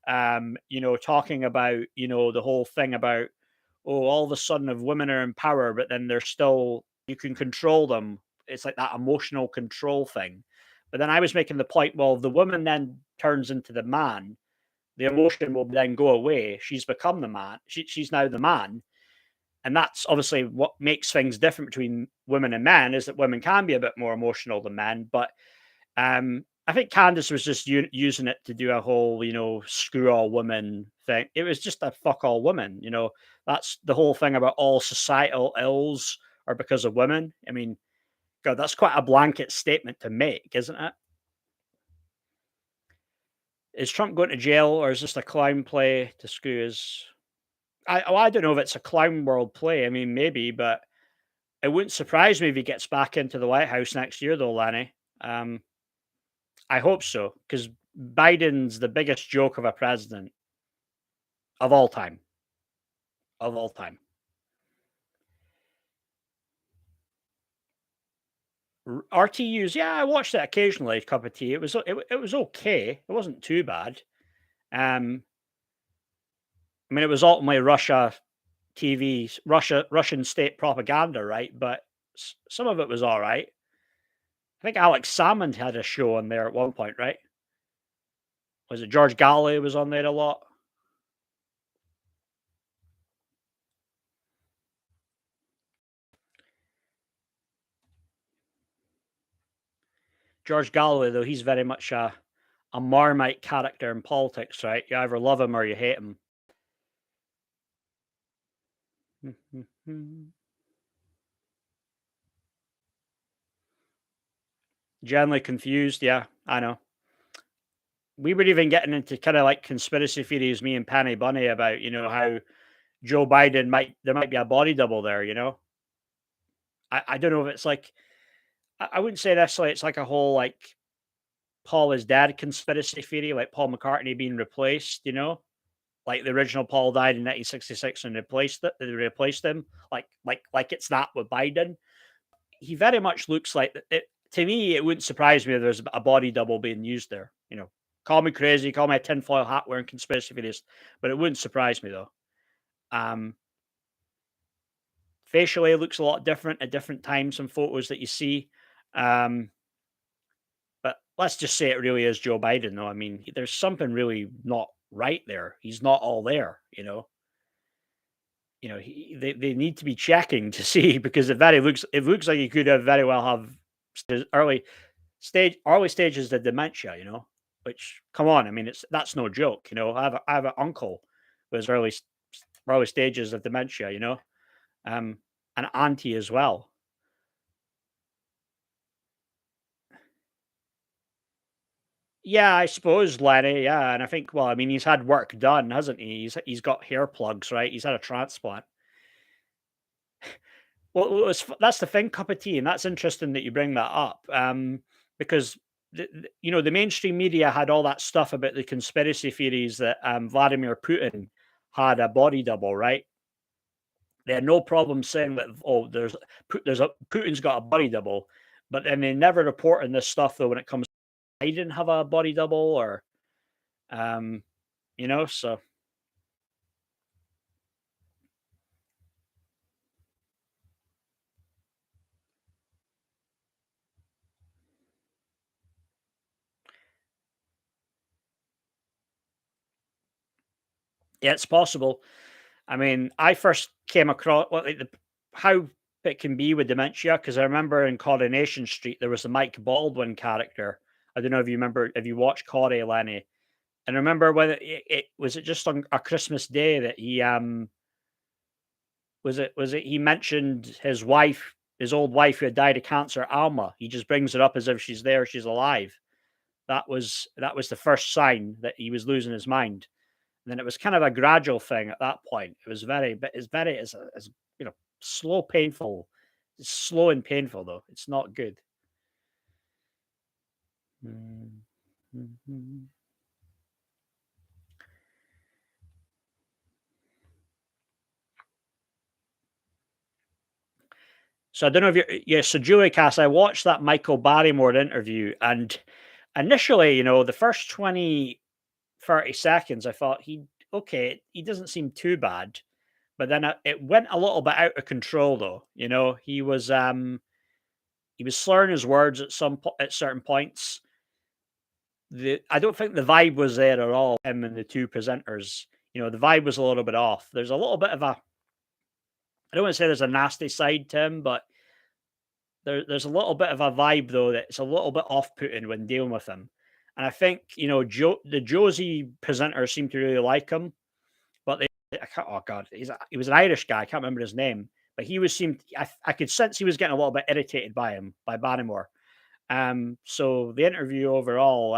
Talking about the whole thing about, oh, all of a sudden if women are in power, but then they're still, you can control them. It's like that emotional control thing. But then I was making the point, well, the woman then turns into the man, the emotion will then go away. She's become the man. She's now the man. And that's obviously what makes things different between women and men, is that women can be a bit more emotional than men. But I think Candace was just using it to do a whole, screw all women thing. It was just a fuck all women. That's the whole thing about all societal ills are because of women. I mean, God, that's quite a blanket statement to make, isn't it? Is Trump going to jail, or is this a clown play to screw his? I don't know if it's a clown world play. I mean, maybe, but it wouldn't surprise me if he gets back into the White House next year, though, Lanny. I hope so, because Biden's the biggest joke of a president of all time. Of all time. RTUs, yeah, I watched it occasionally. A cup of tea. It was okay. It wasn't too bad. I mean, it was ultimately Russian state propaganda, right? But some of it was all right. I think Alex Salmond had a show on there at one point, right? Was it George Galloway was on there a lot? George Galloway, though, he's very much a Marmite character in politics, right? You either love him or you hate him. Generally confused, yeah, I know. We were even getting into kind of like conspiracy theories, me and Penny Bunny, about how Joe Biden there might be a body double there. I don't know if it's like, I wouldn't say necessarily it's like a whole like Paul is dead conspiracy theory, like Paul McCartney being replaced. Like the original Paul died in 1966 and they replaced him. Like it's that with Biden. He very much looks like it. To me, it wouldn't surprise me if there's a body double being used there. Call me crazy, call me a tinfoil hat wearing conspiracy theorist, but it wouldn't surprise me though. Facially, it looks a lot different at different times and photos that you see. But let's just say it really is Joe Biden, though. I mean, there's something really not right there. He's not all there. They need to be checking to see, because it looks like he could have very well have early stages of dementia. Which, come on, I mean, that's no joke. I have an uncle with early stages of dementia. An auntie as well. Yeah, I suppose Lenny, yeah, and I think, well, I mean, he's had work done, hasn't he? He's got hair plugs, right? He's had a transplant. Well, that's the thing, cup of tea, and that's interesting that you bring that up, because the mainstream media had all that stuff about the conspiracy theories that Vladimir Putin had a body double, right? They had no problem saying that, oh, there's a Putin's got a body double, but then they never report on this stuff though when it comes. I didn't have a body double, or um, so yeah, it's possible. I mean, I first came across how it can be with dementia, because I remember in Coronation Street there was the Mike Baldwin character. I don't know if you remember, if you watched Corey, Lenny, and I remember when it was it just on a Christmas day that he was it he mentioned his wife, his old wife who had died of cancer, Alma. He just brings it up as if she's there, she's alive. That was the first sign that he was losing his mind. And then it was kind of a gradual thing at that point. It was very, but it's slow, painful. It's slow and painful though. It's not good. Mm, mhm. So I don't know if yeah. So Julie Cass, I watched that Michael Barrymore interview, and initially, the first 20-30 seconds, I thought okay, he doesn't seem too bad. But then it went a little bit out of control, though. He was slurring his words at certain points. I don't think the vibe was there at all. Him and the two presenters, the vibe was a little bit off. There's a little bit of a, I don't want to say there's a nasty side to him, but there's a little bit of a vibe though that's a little bit off-putting when dealing with him. And I think the Josie presenters seem to really like him, but I can't, oh god, he was an Irish guy. I can't remember his name, but he was seemed I could sense he was getting a little bit irritated by him, by Barrymore. So the interview overall,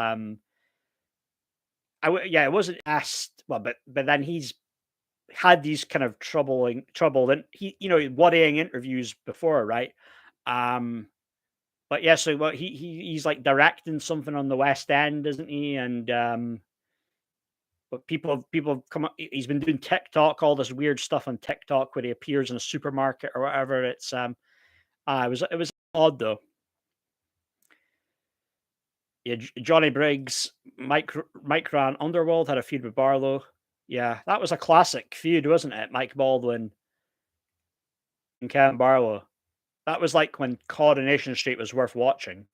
yeah, it wasn't asked well, but then he's had these kind of trouble and worrying interviews before, right? Um, but yeah, so what he's like directing something on the West End, isn't he? And but people have come up. He's been doing TikTok, all this weird stuff on TikTok where he appears in a supermarket or whatever. It was odd though. Yeah, Johnny Briggs, Mike Ran Underworld had a feud with Barlow. Yeah, that was a classic feud, wasn't it? Mike Baldwin and Ken Barlow. That was like when Coronation Street was worth watching.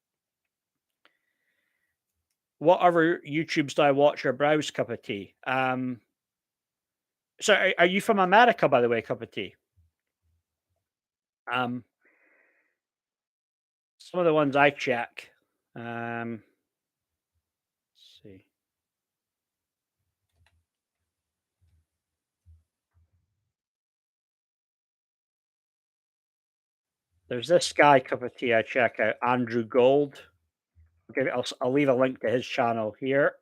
What other YouTubes do I watch or browse? Cup of tea. So are you from America, by the way? Cup of tea. Um, some of the ones I check. Let's see. There's this guy, Cup of Tea, I check out, Andrew Gold. Okay, I'll leave a link to his channel here.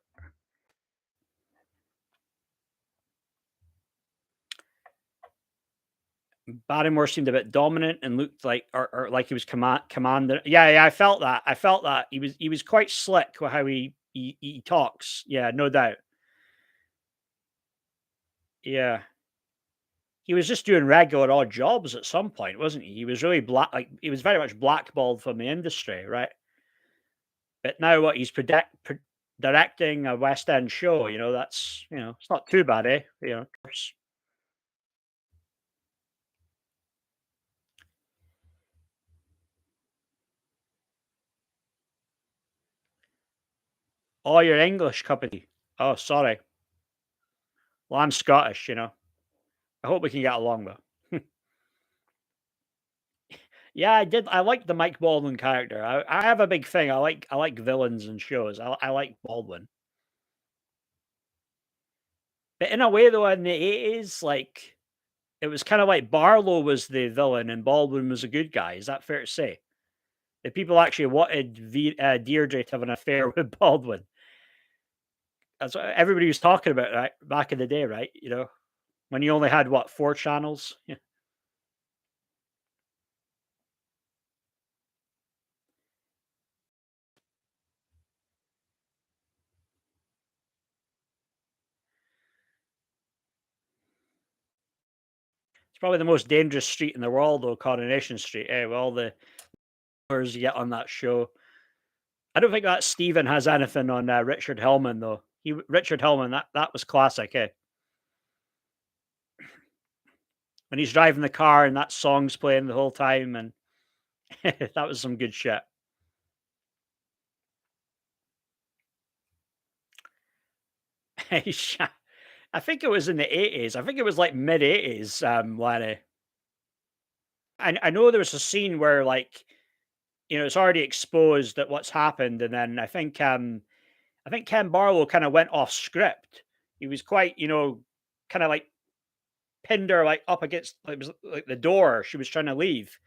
Barrymore seemed a bit dominant and looked like, or like he was commanding. Yeah, yeah, I felt that. I felt that he was quite slick with how he talks. Yeah, no doubt. Yeah, he was just doing regular odd jobs at some point, wasn't he? He was really like he was very much blackballed from the industry, right? But now what he's directing a West End show, that's it's not too bad, eh? Oh, you're English, cup of tea. Oh, sorry. Well, I'm Scottish. I hope we can get along though. Yeah, I did. I like the Mike Baldwin character. I have a big thing. I like villains and shows. I like Baldwin, but in a way though, in the 80s, like it was kind of like Barlow was the villain and Baldwin was a good guy. Is that fair to say? The people actually wanted Deirdre to have an affair with Baldwin. That's what everybody was talking about, right, back in the day, right, when you only had, what, 4 channels? Yeah. It's probably the most dangerous street in the world, though, Coronation Street, with all the cars you get on that show. I don't think that Steven has anything on, Richard Hellman, though. Richard Hellman, that was classic, eh? When he's driving the car and that song's playing the whole time, and that was some good shit. I think it was in the 80s. I think it was, like, mid-80s, Lanny. I know there was a scene where, like, it's already exposed that what's happened, and then I think Ken Barlow kinda went off script. He was quite, kinda, like, pinned her, like, up against, like, it was like the door. She was trying to leave,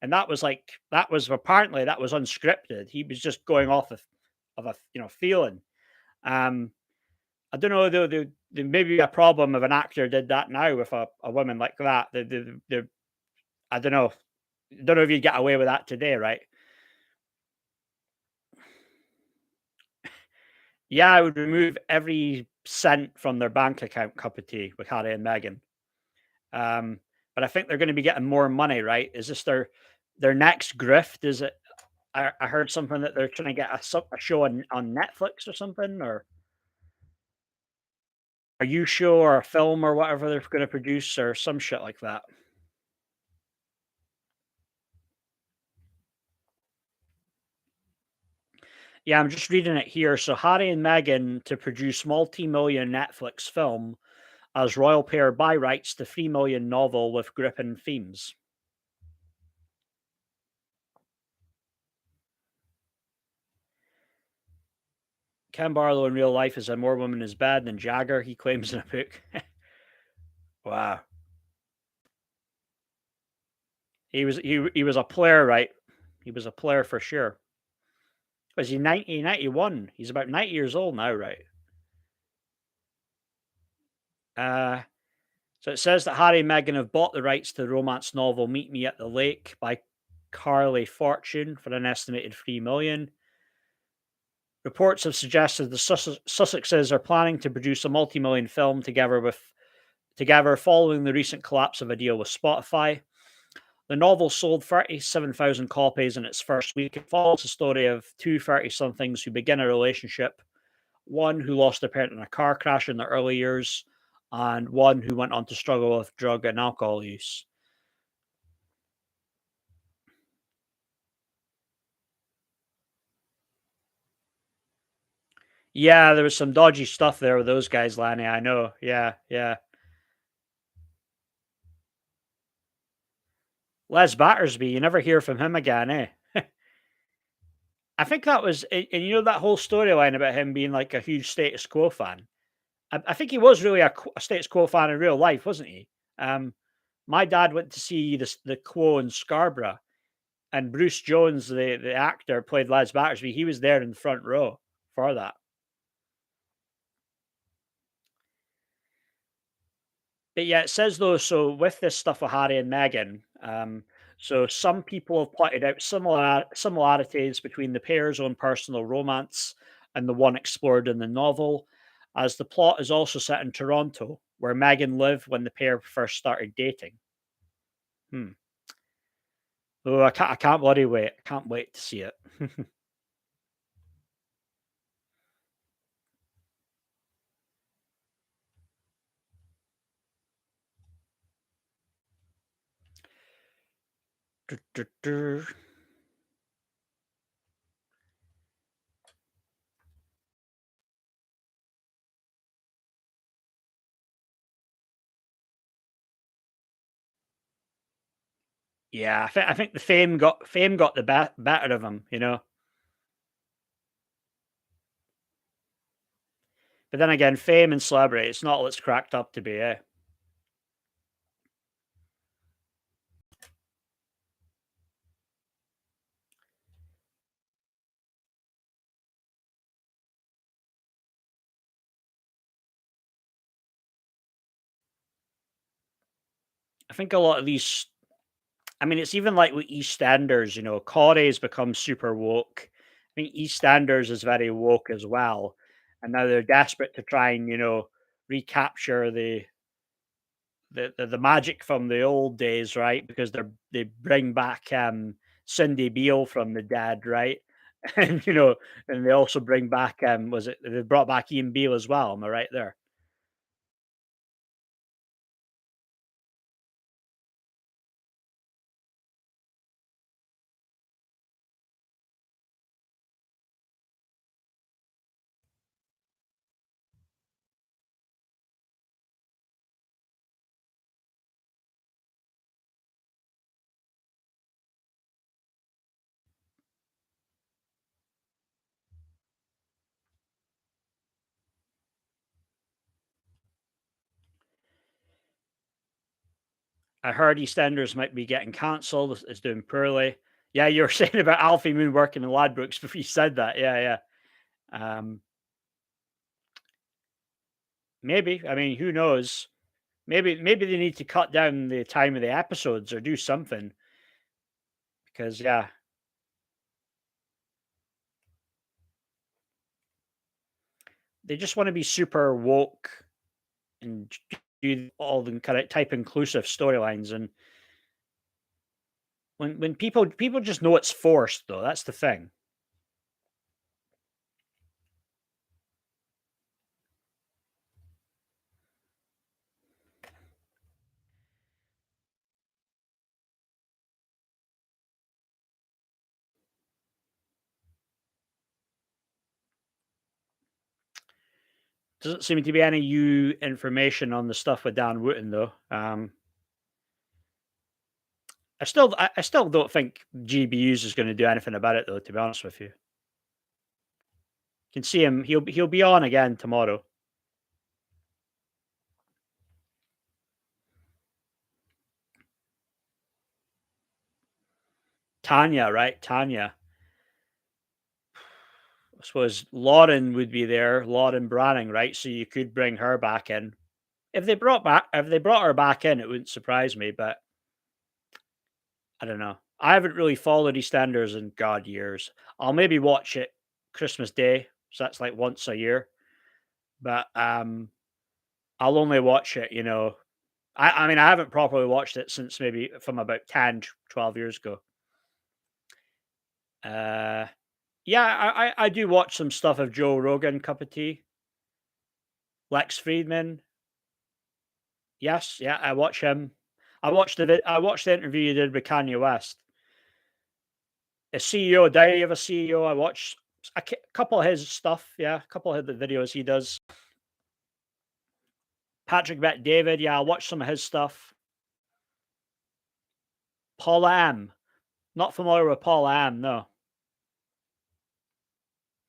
and that was unscripted. He was just going off of a, feeling. Um, I don't know, though, there may be a problem if an actor did that now with a woman like that. The I don't know. Don't know if you'd get away with that today, right? Yeah, I would remove every cent from their bank account, cup of tea with Harry and Meghan. Um, but I think they're gonna be getting more money, right? Is this their next grift? Is it I heard something that they're trying to get a show on Netflix or something, or a you show or a film or whatever they're gonna produce or some shit like that. Yeah, I'm just reading it here. So Harry and Meghan to produce multi-million Netflix film as royal pair buy rights to 3 million novel with gripping themes. Ken Barlow in real life has had more women in his bed than Jagger, he claims in a book. Wow. He was a player, right? He was a player for sure. Was he 1991? He's about 90 years old now, right? Uh, so it says that Harry and Meghan have bought the rights to the romance novel Meet Me at the Lake by Carly Fortune for an estimated 3 million. Reports have suggested the Sussexes are planning to produce a multi-million film together following the recent collapse of a deal with Spotify. The novel sold 37,000 copies in its first week. It follows the story of two 30 somethings who begin a relationship, one who lost a parent in a car crash in their early years, and one who went on to struggle with drug and alcohol use. Yeah, there was some dodgy stuff there with those guys, Lanny. I know. Yeah, yeah. Les Battersby, you never hear from him again, eh? I think that was, and that whole storyline about him being like a huge status quo fan. I think he was really a status quo fan in real life, wasn't he? Um, my dad went to see the Quo in Scarborough, and Bruce Jones, the actor, played Les Battersby. He was there in the front row for that. But yeah, it says though, so with this stuff with Harry and Meghan, so some people have pointed out similarities between the pair's own personal romance and the one explored in the novel, as the plot is also set in Toronto, where Meghan lived when the pair first started dating. Hmm. Oh, I can't bloody wait. I can't wait to see it. Dur, dur, dur. Yeah, I think the fame got the better of him. But then again, fame and celebrity, it's not all it's cracked up to be, eh? think a lot of these, I mean, it's even like with EastEnders, you know, Corey's become super woke. I think EastEnders is very woke as well. And now they're desperate to try and, recapture the magic from the old days, right? Because they bring back Cindy Beale from the dead, right? And and they also bring back was it they brought back Ian Beale as well? Am I right there? I heard EastEnders might be getting cancelled. It's doing poorly. Yeah, you were saying about Alfie Moon working in Ladbrokes before you said that. Yeah, yeah. Maybe. I mean, who knows? Maybe they need to cut down the time of the episodes or do something because yeah, they just want to be super woke and do all the kind of type inclusive storylines. And when people just know it's forced, though, that's the thing. Doesn't seem to be any new information on the stuff with Dan Wootton, though. I still don't think GBUs is going to do anything about it, though. To be honest with you, can see him. He'll be on again tomorrow. Tanya, right? Tanya. I suppose Lauren would be there, Lauren Branning, right? So you could bring her back in. If they brought her back in, it wouldn't surprise me, but I don't know. I haven't really followed EastEnders in God years. I'll maybe watch it Christmas Day, so that's like once a year. But I'll only watch it, I mean I haven't properly watched it since maybe from about 10, 12 years ago. Uh yeah, I do watch some stuff of Joe Rogan, cup of tea, Lex Friedman. Yes, yeah, I watch him. I watched the interview you did with Kanye West. A CEO, Diary of a CEO. I watched couple of his stuff. Yeah, a couple of the videos he does. Patrick Bet David. Yeah, I watched some of his stuff. Paula M. Not familiar with Paula M. No.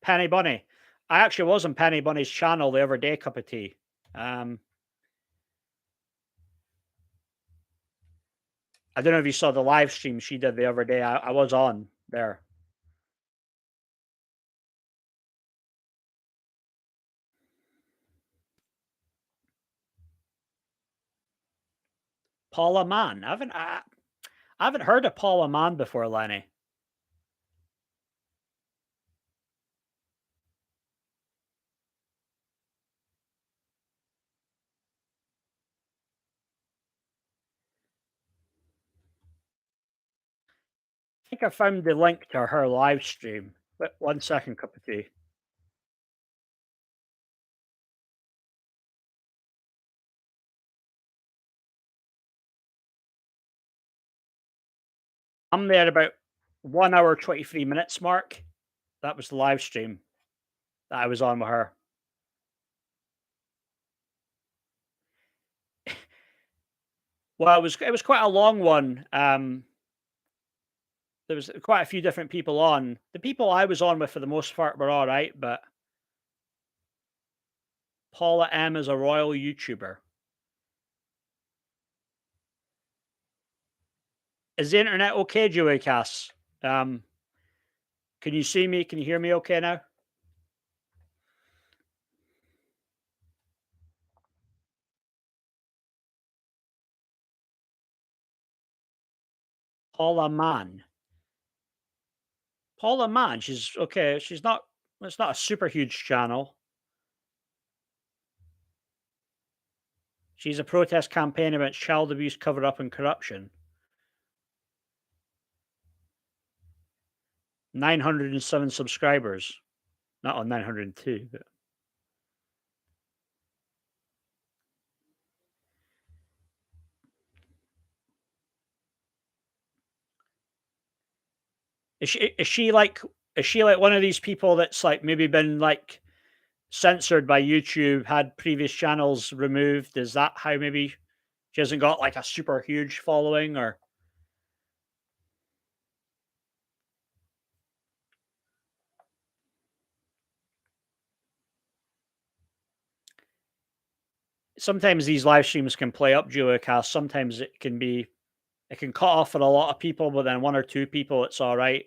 Penny Bunny. I actually was on Penny Bunny's channel the other day. Cup of tea. Um, I don't know if you saw the live stream she did the other day. I was on there. Paula Mann. I haven't heard of Paula Mann before, Lenny. I think I found the link to her live stream. Wait, 1 second, cup of tea. I'm there about 1 hour 23 minutes mark. That was the live stream that I was on with her. Well, it was quite a long one. There was quite a few different people on. The people I was on with for the most part were all right, but Paula M is a royal YouTuber. Is the internet okay, Joey Cass? Um, can you see me? Can you hear me okay now? Paula Mann. Paula Mann. She's okay. She's not. It's not a super huge channel. She's a protest campaign about child abuse, cover up, and corruption. 907 subscribers. Not on 902, but is she like one of these people that's like maybe been like censored by YouTube, had previous channels removed? Is that how maybe she hasn't got like a super huge following? Or sometimes these live streams can play up Duocast. Sometimes it can cut off for a lot of people, but then one or two people, it's all right.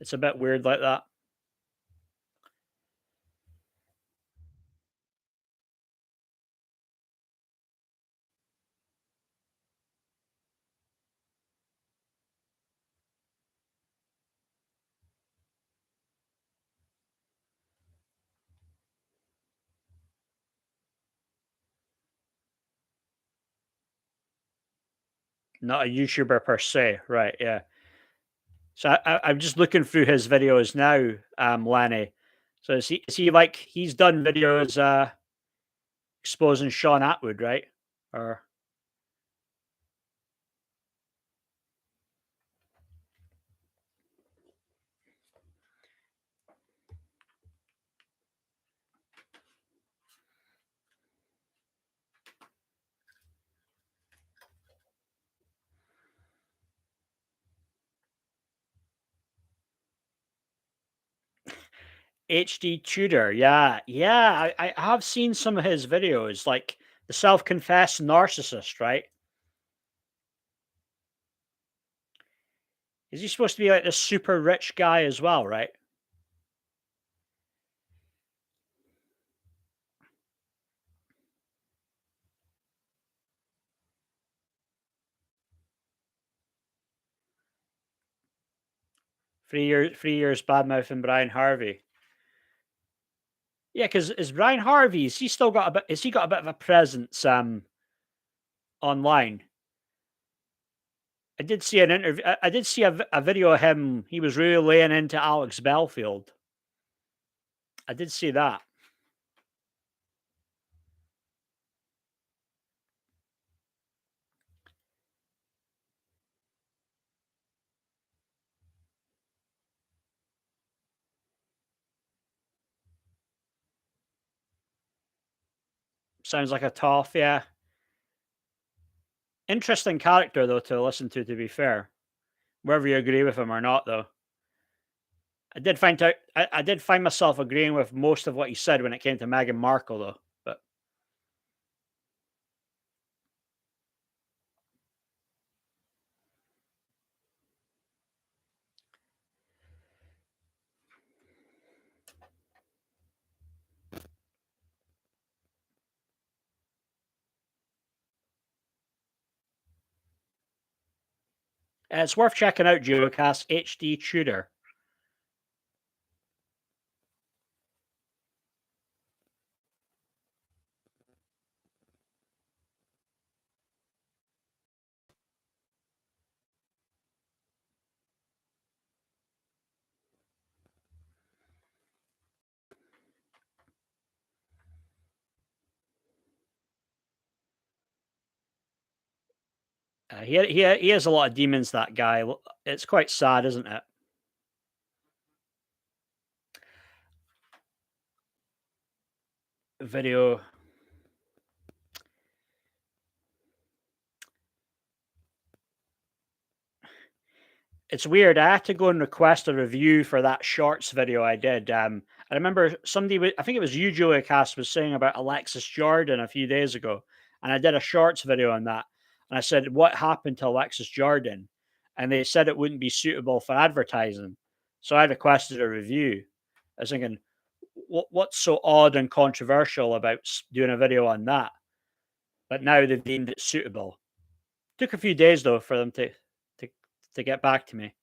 It's a bit weird like that. Not a YouTuber per se, right? Yeah. So I'm just looking through his videos now, Lenny. So is he like he's done videos exposing Sean Atwood, right? Or HD Tudor? Yeah, yeah. I have seen some of his videos, like the self-confessed narcissist, right? Is he supposed to be like this super rich guy as well, right? 3 years bad mouthing Brian Harvey. Yeah, because is Brian Harvey? Is he still got a bit? Is he got a bit of a presence online? I did see an interview. I did see a video of him. He was really laying into Alex Belfield. I did see that. Sounds like a tough, yeah. Interesting character though to listen to. To be fair, whether you agree with him or not, though, I did find myself agreeing with most of what he said when it came to Meghan Markle, though. But it's worth checking out Duocast HD Tudor. He has a lot of demons. That guy. It's quite sad, isn't it? Video. It's weird. I had to go and request a review for that shorts video I did. I remember I think it was you, Joey Cast, was saying about Alexis Jordan a few days ago, and I did a shorts video on that. And I said, "What happened to Alexis Jordan?" And they said it wouldn't be suitable for advertising. So I requested a review. I was thinking, what's so odd and controversial about doing a video on that? But now they've deemed it suitable. Took a few days though for them to to get back to me.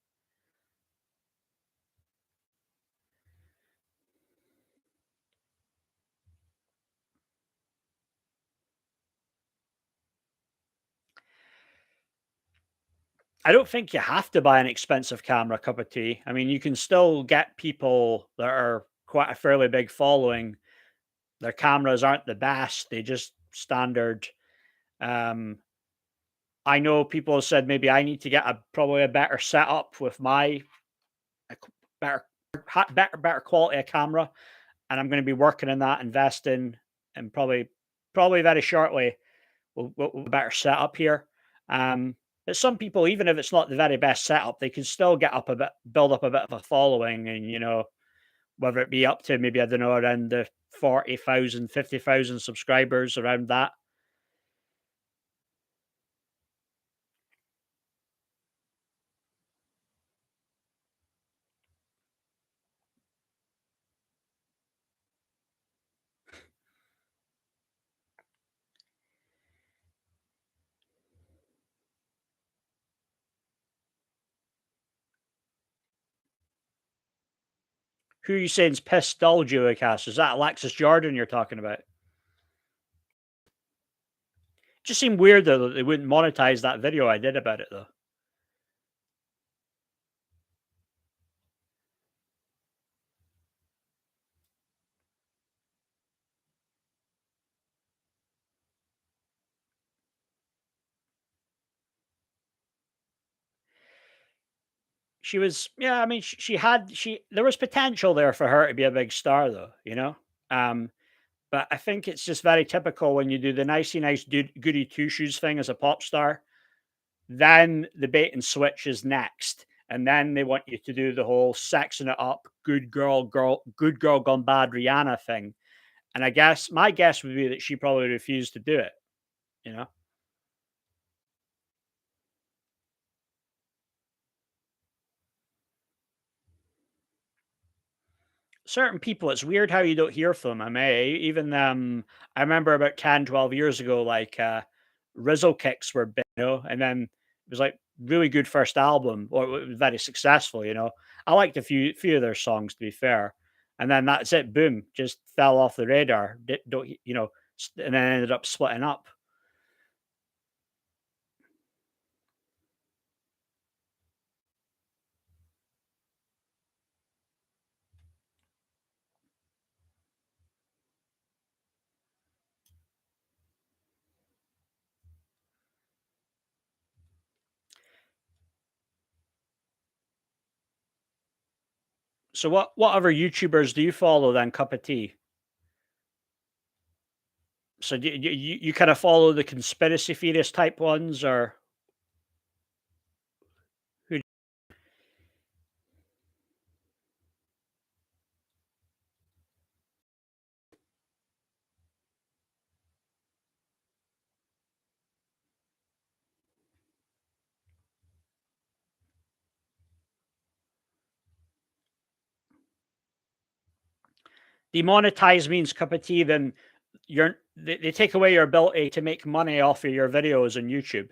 I don't think you have to buy an expensive camera cup of tea. I mean, you can still get people that are quite a fairly big following. Their cameras aren't the best; they just standard. Um, I know people have said maybe I need to get a probably a better setup with my a better better quality of camera, and I'm going to be working on that, investing, and probably very shortly we'll better setup here. But some people, even if it's not the very best setup, they can still get up a bit, build up a bit of a following, and whether it be up to maybe I don't know around the 40,000, 50,000 subscribers around that. Who are you saying's pissed dull Duocast? Is that Alexis Jordan you're talking about? It just seemed weird though that they wouldn't monetize that video I did about it though. She was, yeah, I mean, she there was potential there for her to be a big star though. Um, but I think it's just very typical when you do the nicey nice goody two shoes thing as a pop star, then the bait and switch is next. And then they want you to do the whole sexing it up, good girl gone bad Rihanna thing. And I guess my guess would be that she probably refused to do it, you know? Certain people, it's weird how you don't hear from them, eh? Even I remember about 10, 12 years ago, like Rizzle Kicks were big, and then it was like really good first album, or it was very successful. I liked a few of their songs to be fair. And then that's it, boom, just fell off the radar. Don't and then ended up splitting up. So what other YouTubers do you follow then, Cup of Tea? So do you kind of follow the conspiracy theorist type ones, or who? Demonetize means cup of tea, then they take away your ability to make money off of your videos on YouTube.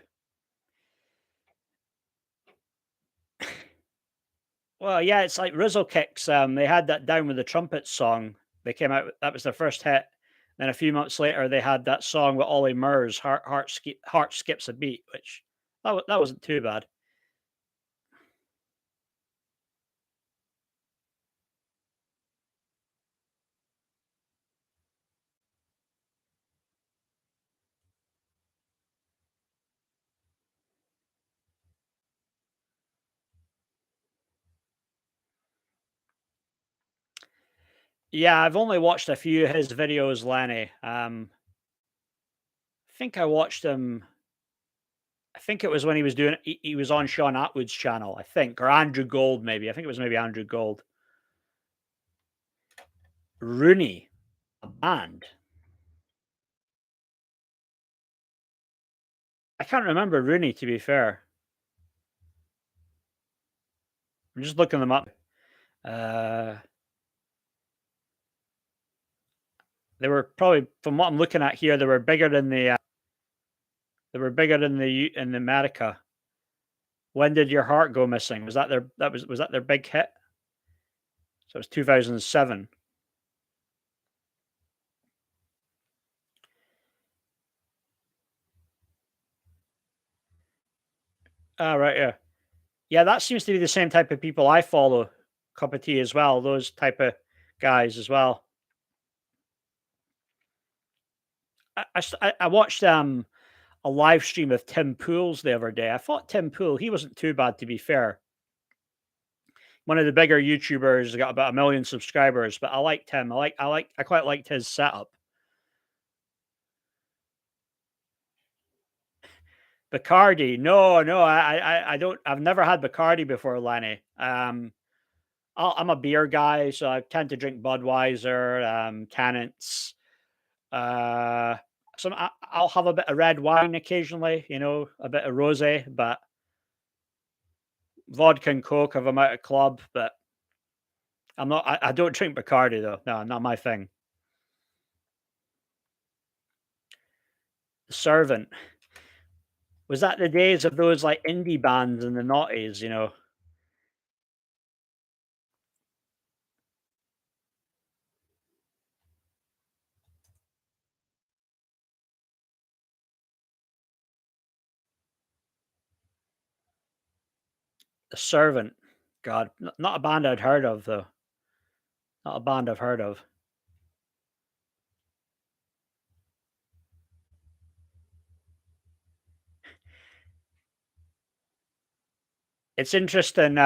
Well, yeah, it's like Rizzle Kicks. They had that Down with the Trumpets song. They came out. That was their first hit. Then a few months later, they had that song with Ollie Murs, Heart Skips a Beat, which that wasn't too bad. Yeah, I've only watched a few of his videos, Lenny. I think I watched him. I think it was when he was doing. He was on Sean Atwood's channel, I think, or Andrew Gold, maybe. I think it was maybe Andrew Gold. Rooney, a band. I can't remember Rooney, to be fair. I'm just looking them up. Uh, they were probably, from what I'm looking at here, they were bigger than the. They were bigger than in America. When did your heart go missing? Was that their big hit? So it was 2007. Ah, right, yeah. Yeah, that seems to be the same type of people I follow. Cup of tea as well, those type of guys as well. I watched a live stream of Tim Pool's the other day. I thought Tim Pool, he wasn't too bad to be fair. One of the bigger YouTubers, got about 1 million subscribers, but I liked him. I quite liked his setup. Bacardi, no, no, I don't. I've never had Bacardi before, Lenny. I'm a beer guy, so I tend to drink Budweiser, Cannons. Uh, I'll have a bit of red wine occasionally, a bit of rosé, but vodka and coke if I'm at a club. But I don't drink Bacardi though. No, not my thing. The Servant, was that the days of those like indie bands in the noughties? The Servant. God, not a band I'd heard of though. Not a band I've heard of. It's interesting.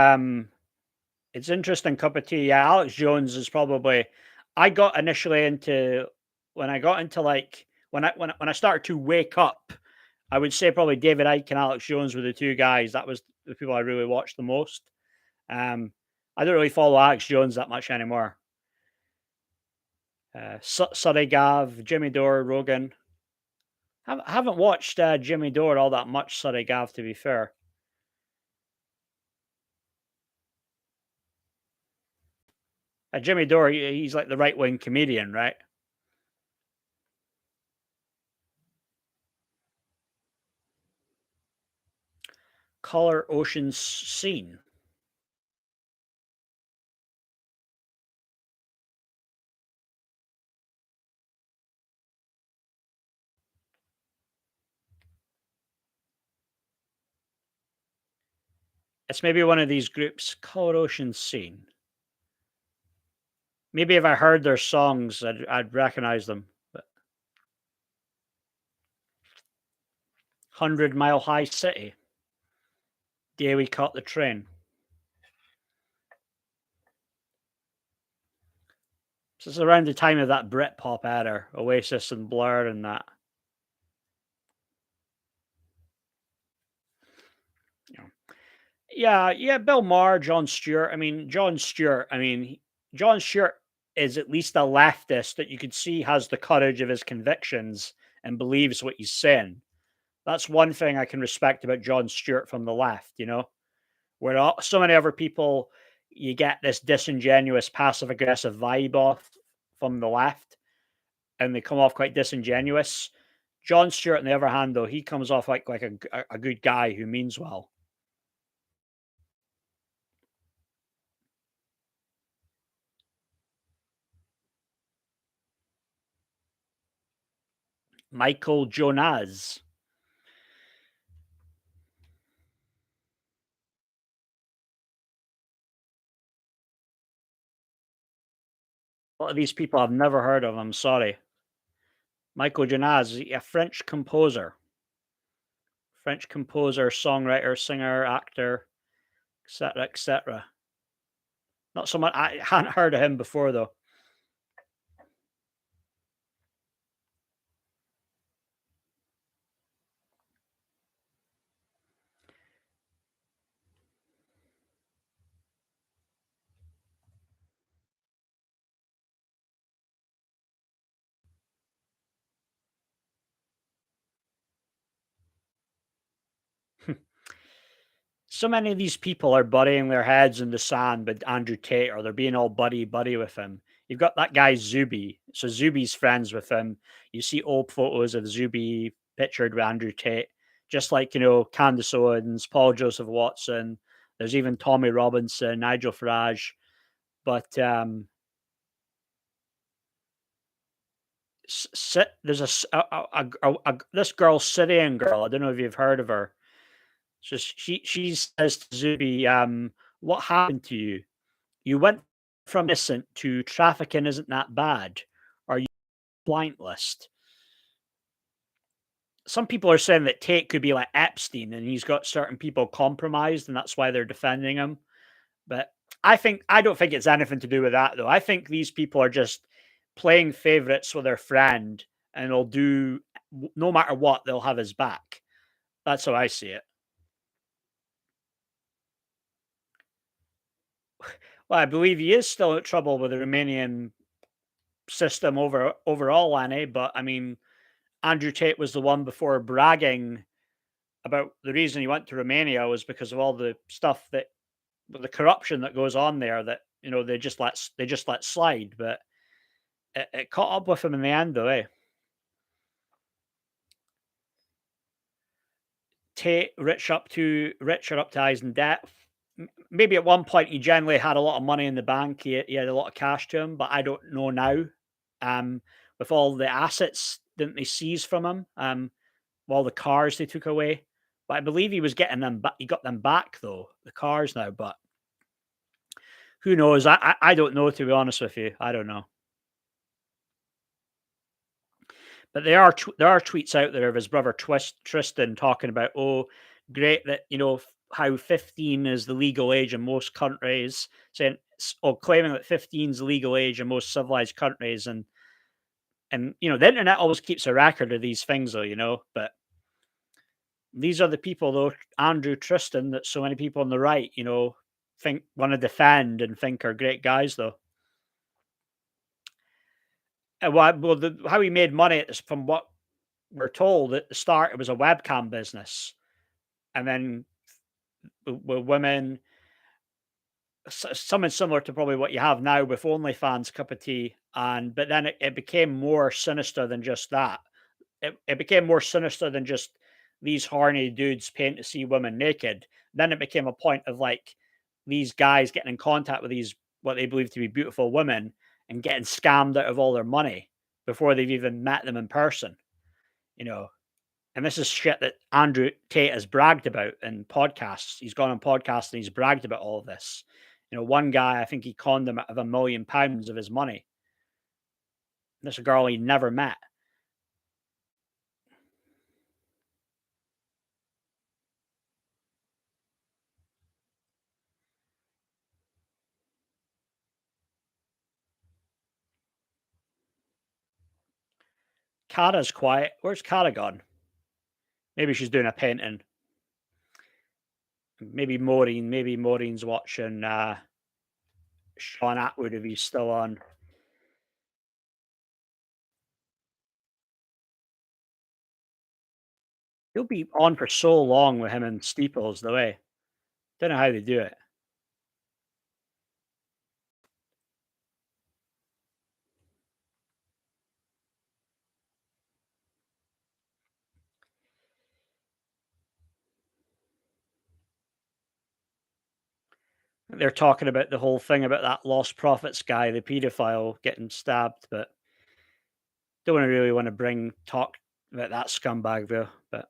It's interesting cup of tea. Yeah, Alex Jones is probably. I got initially into when I got into like when I started to wake up. I would say probably David Icke and Alex Jones were the two guys. That was the people I really watched the most. I don't really follow Alex Jones that much anymore. Suddy Gav, Jimmy Dore, Rogan. Haven't watched Jimmy Dore all that much. Suddy Gav, to be fair. Jimmy Dore, he's like the right wing comedian, right? Color Ocean Scene. It's maybe one of these groups, Color Ocean Scene. Maybe if I heard their songs, I'd recognize them. But 100 Mile High City. Day we caught the train. So it's around the time of that Britpop era, Oasis and Blur and that. You know. Yeah, yeah, Bill Maher, John Stewart. John Stewart is at least a leftist that you could see has the courage of his convictions and believes what he's saying. That's one thing I can respect about John Stewart from the left. Where so many other people, you get this disingenuous, passive aggressive vibe off from the left, and they come off quite disingenuous. John Stewart, on the other hand, though, he comes off like a good guy who means well. Michael Jonas. A lot of these people I've never heard of. I'm sorry. Michael Jonas, a French composer, songwriter, singer, actor, etc., etc. Not so much. I hadn't heard of him before though. So many of these people are burying their heads in the sand with Andrew Tate, or they're being all buddy buddy with him. You've got that guy Zuby. So Zuby's friends with him. You see old photos of Zuby pictured with Andrew Tate. just like, Candace Owens, Paul Joseph Watson. There's even Tommy Robinson, Nigel Farage. But there's this girl, Syrian girl. I don't know if you've heard of her. She says to Zuby, "What happened to you? You went from innocent to trafficking isn't that bad. Are you blind list?" Some people are saying that Tate could be like Epstein and he's got certain people compromised and that's why they're defending him. But I don't think it's anything to do with that though. I think these people are just playing favorites with their friend and they'll do no matter what, they'll have his back. That's how I see it. Well, I believe he is still in trouble with the Romanian system overall, Annie. But I mean, Andrew Tate was the one before bragging about the reason he went to Romania was because of all the stuff that the corruption that goes on there that they just let slide. But it caught up with him in the end, though. Tate richer up to eyes in debt. Maybe at one point he generally had a lot of money in the bank. He had a lot of cash to him, but I don't know now. Um, with all the assets, didn't they seize from him? All the cars they took away. But I believe he was getting them back. He got them back though, the cars now. But who knows? I don't know, to be honest with you. I don't know. But there are tweets out there of his brother Tristan talking about, oh, great that how 15 is the legal age in most countries, saying or claiming that 15 is the legal age in most civilized countries, and the internet always keeps a record of these things, though, but these are the people, though, Andrew Tristan, that so many people on the right, think want to defend and think are great guys, though. How he made money from what we're told at the start, it was a webcam business, and then with women, something similar to probably what you have now with OnlyFans cup of tea, but then it became more sinister than just that. It became more sinister than just these horny dudes paying to see women naked. Then it became a point of like these guys getting in contact with these what they believe to be beautiful women and getting scammed out of all their money before they've even met them in person. You know, and this is shit that Andrew Tate has bragged about in podcasts. He's gone on podcasts and he's bragged about all of this. One guy, I think he conned him out of £1 million of his money. This is a girl he never met. Kara's quiet. Where's Kara gone? Maybe she's doing a painting. Maybe Maureen's watching Sean Atwood if he's still on. He'll be on for so long with him and Steeples, the way. Don't know how they do it. They're talking about the whole thing about that lost profits guy, the pedophile, getting stabbed, but don't really want to bring talk about that scumbag though. But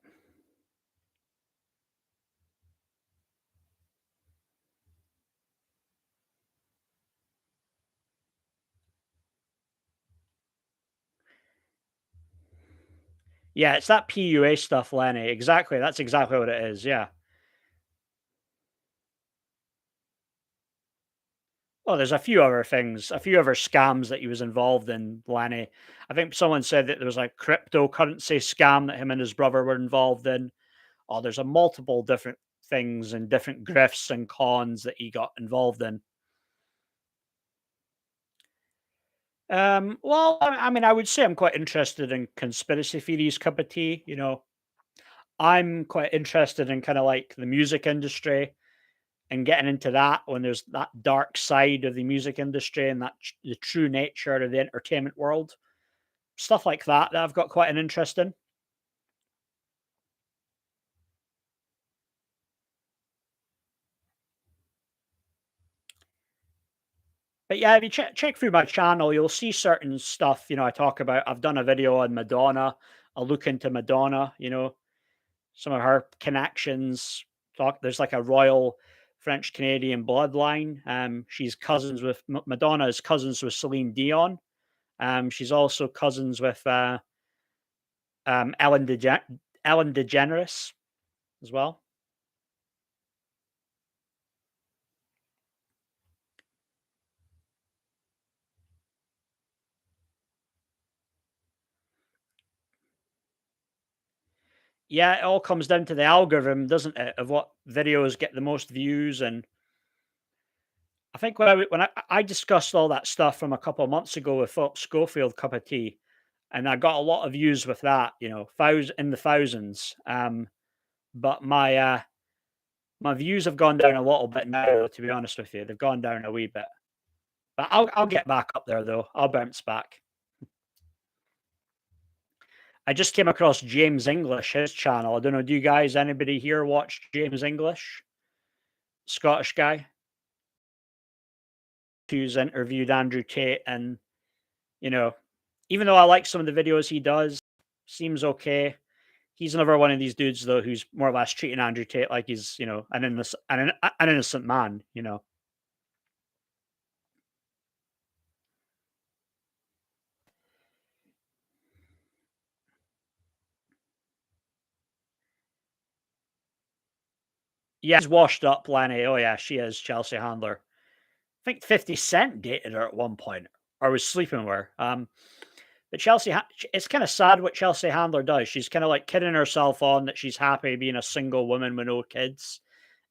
yeah, it's that PUA stuff, Lenny. Exactly. That's exactly what it is. Yeah. Oh, there's a few other things, a few other scams that he was involved in, Lenny. I think someone said that there was a cryptocurrency scam that him and his brother were involved in. Oh, there's a multiple different things and different grifts and cons that he got involved in. Well, I mean, I would say I'm quite interested in conspiracy theories, cup of tea. I'm quite interested in kind of like the music industry and getting into that when there's that dark side of the music industry and the true nature of the entertainment world, stuff like that I've got quite an interest in. But yeah, if you check through my channel, you'll see certain stuff. I talk about. I've done a video on Madonna. I'll look into Madonna. Some of her connections. There's like a royal French Canadian bloodline. She's cousins with Madonna is cousins with Celine Dion. She's also cousins with Ellen DeGeneres as well. Yeah, it all comes down to the algorithm, doesn't it, of what videos get the most views. And I think when I discussed all that stuff from a couple of months ago with Philip Schofield Cup of Tea, and I got a lot of views with that, in the thousands. But my views have gone down a little bit now, to be honest with you. They've gone down a wee bit. But I'll get back up there though. I'll bounce back. I just came across James English, his channel. I don't know, do you guys, anybody here watch James English? Scottish guy who's interviewed Andrew Tate. And, you know, even though I like some of the videos he does, seems okay. He's another one of these dudes though who's more or less treating Andrew Tate like he's, an innocent man. Yeah, she's washed up, Lenny. Oh yeah, she is Chelsea Handler. I think 50 Cent dated her at one point or was sleeping with her. But it's kind of sad what Chelsea Handler does. She's kind of like kidding herself on that she's happy being a single woman with no kids.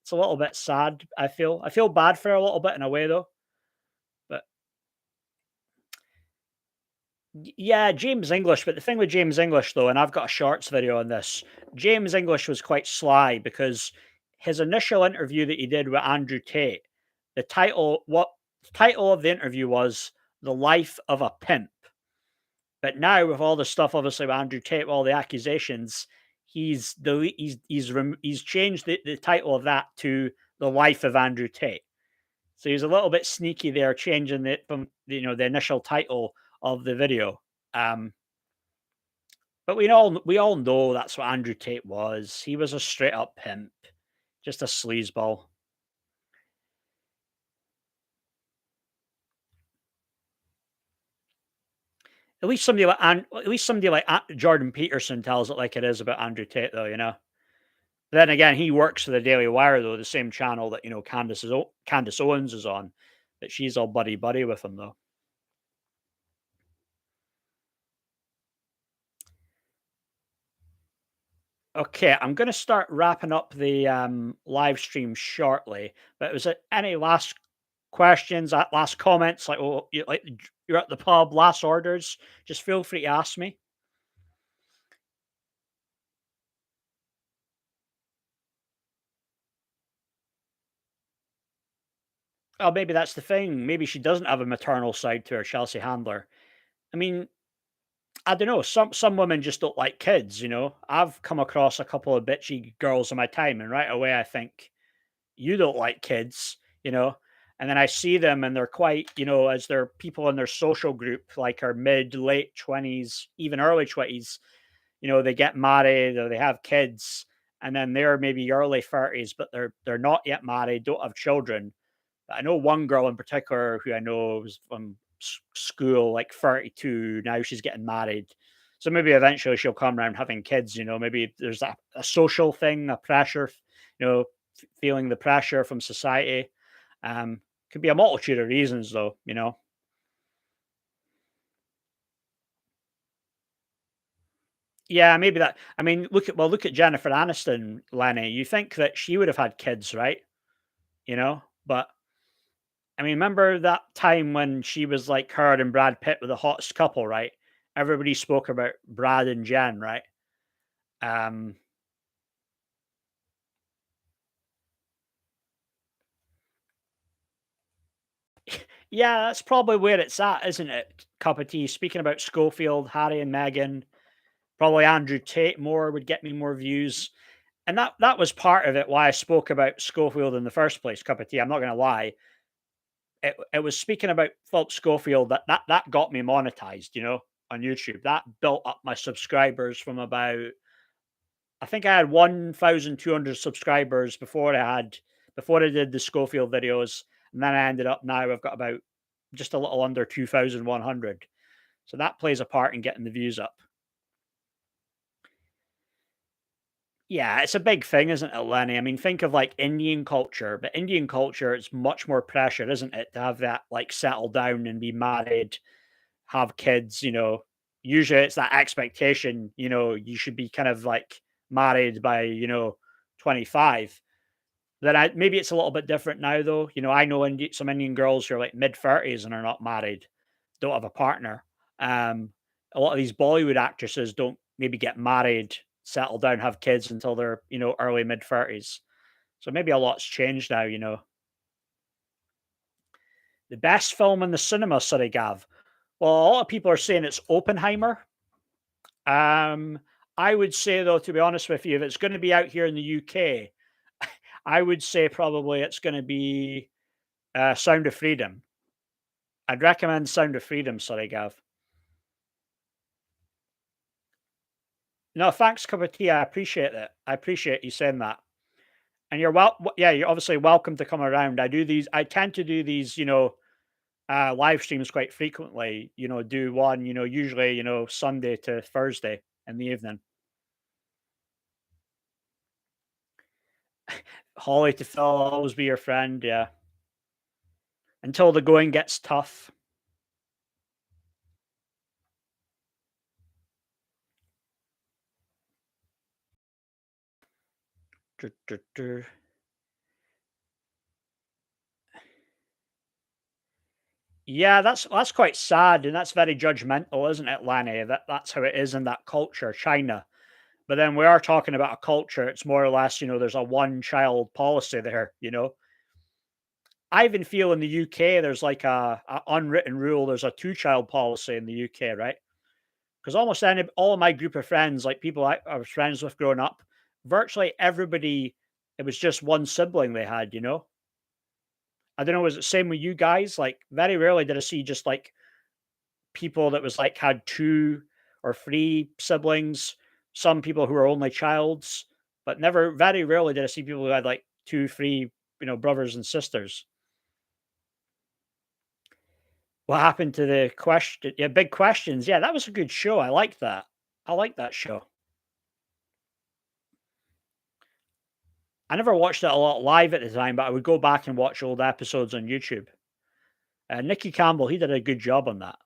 It's a little bit sad. I feel bad for her a little bit in a way though. But yeah, James English. But the thing with James English though, and I've got a shorts video on this. James English was quite sly because his initial interview that he did with Andrew Tate, the title of the interview was "The Life of a Pimp." But now with all the stuff, obviously with Andrew Tate, with all the accusations, he's changed the title of that to "The Life of Andrew Tate." So he's a little bit sneaky there, changing it from the initial title of the video. Um, but we all know that's what Andrew Tate was. He was a straight up pimp, just a sleazeball. At least somebody like Jordan Peterson tells it like it is about Andrew Tate, though. Then again, he works for the Daily Wire, though, the same channel that Candace Owens is on, but she's all buddy buddy with him, though. Okay, I'm going to start wrapping up the live stream shortly. But was there any last questions, last comments? You're at the pub, last orders? Just feel free to ask me. Oh, maybe that's the thing. Maybe she doesn't have a maternal side to her, Chelsea Handler. I mean, I don't know. Some women just don't like kids. I've come across a couple of bitchy girls in my time, and right away I think you don't like kids. And then I see them, and they're quite, as they're people in their social group, like are mid, late 20s, even early 20s. They get married or they have kids, and then they're maybe early 30s, but they're not yet married, don't have children. I know one girl in particular who I know was from school, like 32. Now she's getting married. So maybe eventually she'll come around having kids. Maybe there's a social thing, a pressure, feeling the pressure from society. Could be a multitude of reasons, though. Yeah, maybe that. I mean, look at Jennifer Aniston, Lenny. You think that she would have had kids, right? But I mean, remember that time when she was like her and Brad Pitt were the hottest couple, right? Everybody spoke about Brad and Jen, right? Um, yeah, that's probably where it's at, isn't it? Cup of tea. Speaking about Schofield, Harry and Meghan, probably Andrew Tate more would get me more views. And that was part of it why I spoke about Schofield in the first place, cup of tea. I'm not gonna lie. it was speaking about Philip Schofield that got me monetized, on YouTube. That built up my subscribers from about I think I had 1,200 subscribers before I did the Schofield videos, and then I ended up now I've got about just a little under 2,100. So that plays a part in getting the views up. Yeah, it's a big thing, isn't it, Lenny? I mean, think of like Indian culture, but Indian culture, it's much more pressure, isn't it, to have that like settle down and be married, have kids. Usually it's that expectation, you should be kind of like married by, 25. Then maybe it's a little bit different now, though. I know some Indian girls who are like mid-30s and are not married, don't have a partner. A lot of these Bollywood actresses don't maybe get married, settle down, have kids until they're, early mid-30s. So maybe a lot's changed now. The best film in the cinema, sorry, Gav. Well, a lot of people are saying it's Oppenheimer. Um, I would say, though, to be honest with you, if it's going to be out here in the UK, I would say probably it's going to be Sound of Freedom. I'd recommend Sound of Freedom. Sorry, Gav. No, thanks, cup of tea. I appreciate it. I appreciate you saying that. And yeah, you're obviously welcome to come around. I tend to do these, live streams quite frequently. Do one, usually, Sunday to Thursday in the evening. Holly to Phil, I'll always be your friend. Yeah. Until the going gets tough. Dur, dur, dur. Yeah, that's quite sad, and that's very judgmental, isn't it, Lanny? That's how it is in that culture, China. But then we are talking about a culture. It's more or less, there's a one-child policy there. I even feel in the UK there's like a unwritten rule. There's a two-child policy in the UK, right? Because all of my group of friends, like people I was friends with growing up, virtually everybody, it was just one sibling they had. I don't know, was it same with you guys? Like very rarely did I see just like people that was like had two or three siblings, some people who were only childs, but never very rarely did I see people who had like two, three, brothers and sisters. What happened to the question? Yeah, big questions. Yeah, that was a good show. I like that. I like that show. I never watched it a lot live at the time, but I would go back and watch old episodes on YouTube. Nicky Campbell, he did a good job on that.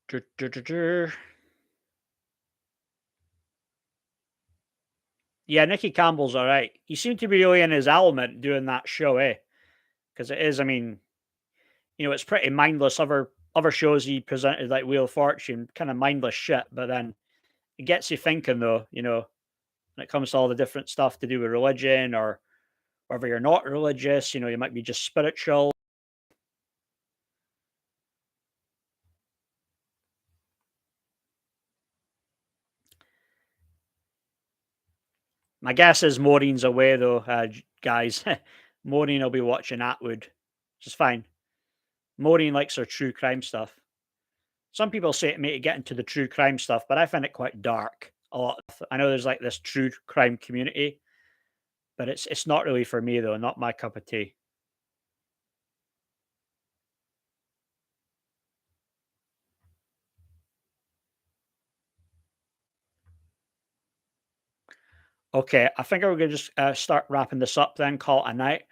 Dur, dur, dur, dur. Yeah, Nicky Campbell's all right. He seemed to be really in his element doing that show, eh? Because it is, I mean, it's pretty mindless. Other shows he presented like Wheel of Fortune, kind of mindless shit. But then it gets you thinking, though. When it comes to all the different stuff to do with religion, or whether you're not religious, you might be just spiritual. My guess is Maureen's away though, guys. Maureen will be watching Atwood, which is fine. Maureen likes her true crime stuff. Some people say to me to get into the true crime stuff, but I find it quite dark. I know there's like this true crime community, but it's not really for me though. Not my cup of tea. Okay, I think we're gonna just start wrapping this up then. Call it a night.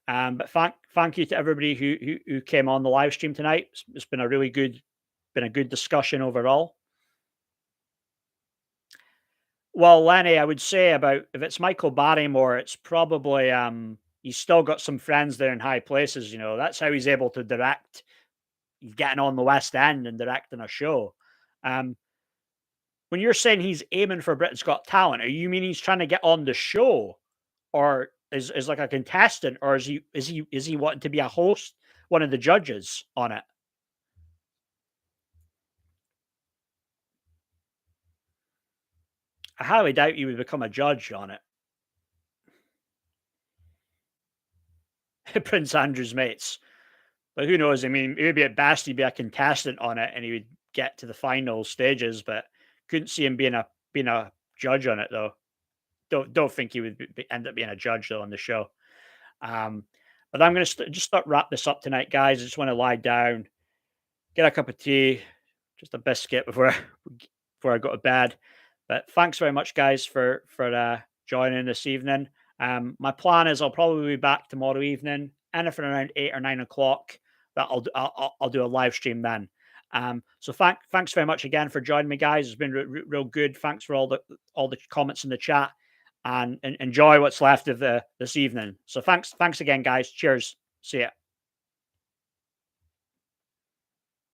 But thank you to everybody who came on the live stream tonight. It's been a good discussion overall. Well, Lenny, I would say about if it's Michael Barrymore, it's probably he's still got some friends there in high places. That's how he's able to direct. He's getting on the West End and directing a show. Um, when you're saying he's aiming for Britain's Got Talent, are you mean he's trying to get on the show, or is like a contestant, or is he wanting to be a host, one of the judges on it? I highly doubt you would become a judge on it. Prince Andrew's mates. But who knows? I mean, maybe at best he'd be a contestant on it and he would get to the final stages, but couldn't see him being a judge on it though. Don't think he would end up being a judge though on the show. Um, but I'm going to just start wrap this up tonight, guys. I just want to lie down, get a cup of tea, just a biscuit before I go to bed. But thanks very much, guys, for joining this evening. My plan is I'll probably be back tomorrow evening, anything around 8 or 9 o'clock. That I'll do a live stream then. So thanks very much again for joining me, guys. It's been real good. Thanks for all the comments in the chat, and enjoy what's left of this evening. So thanks again, guys. Cheers. See ya.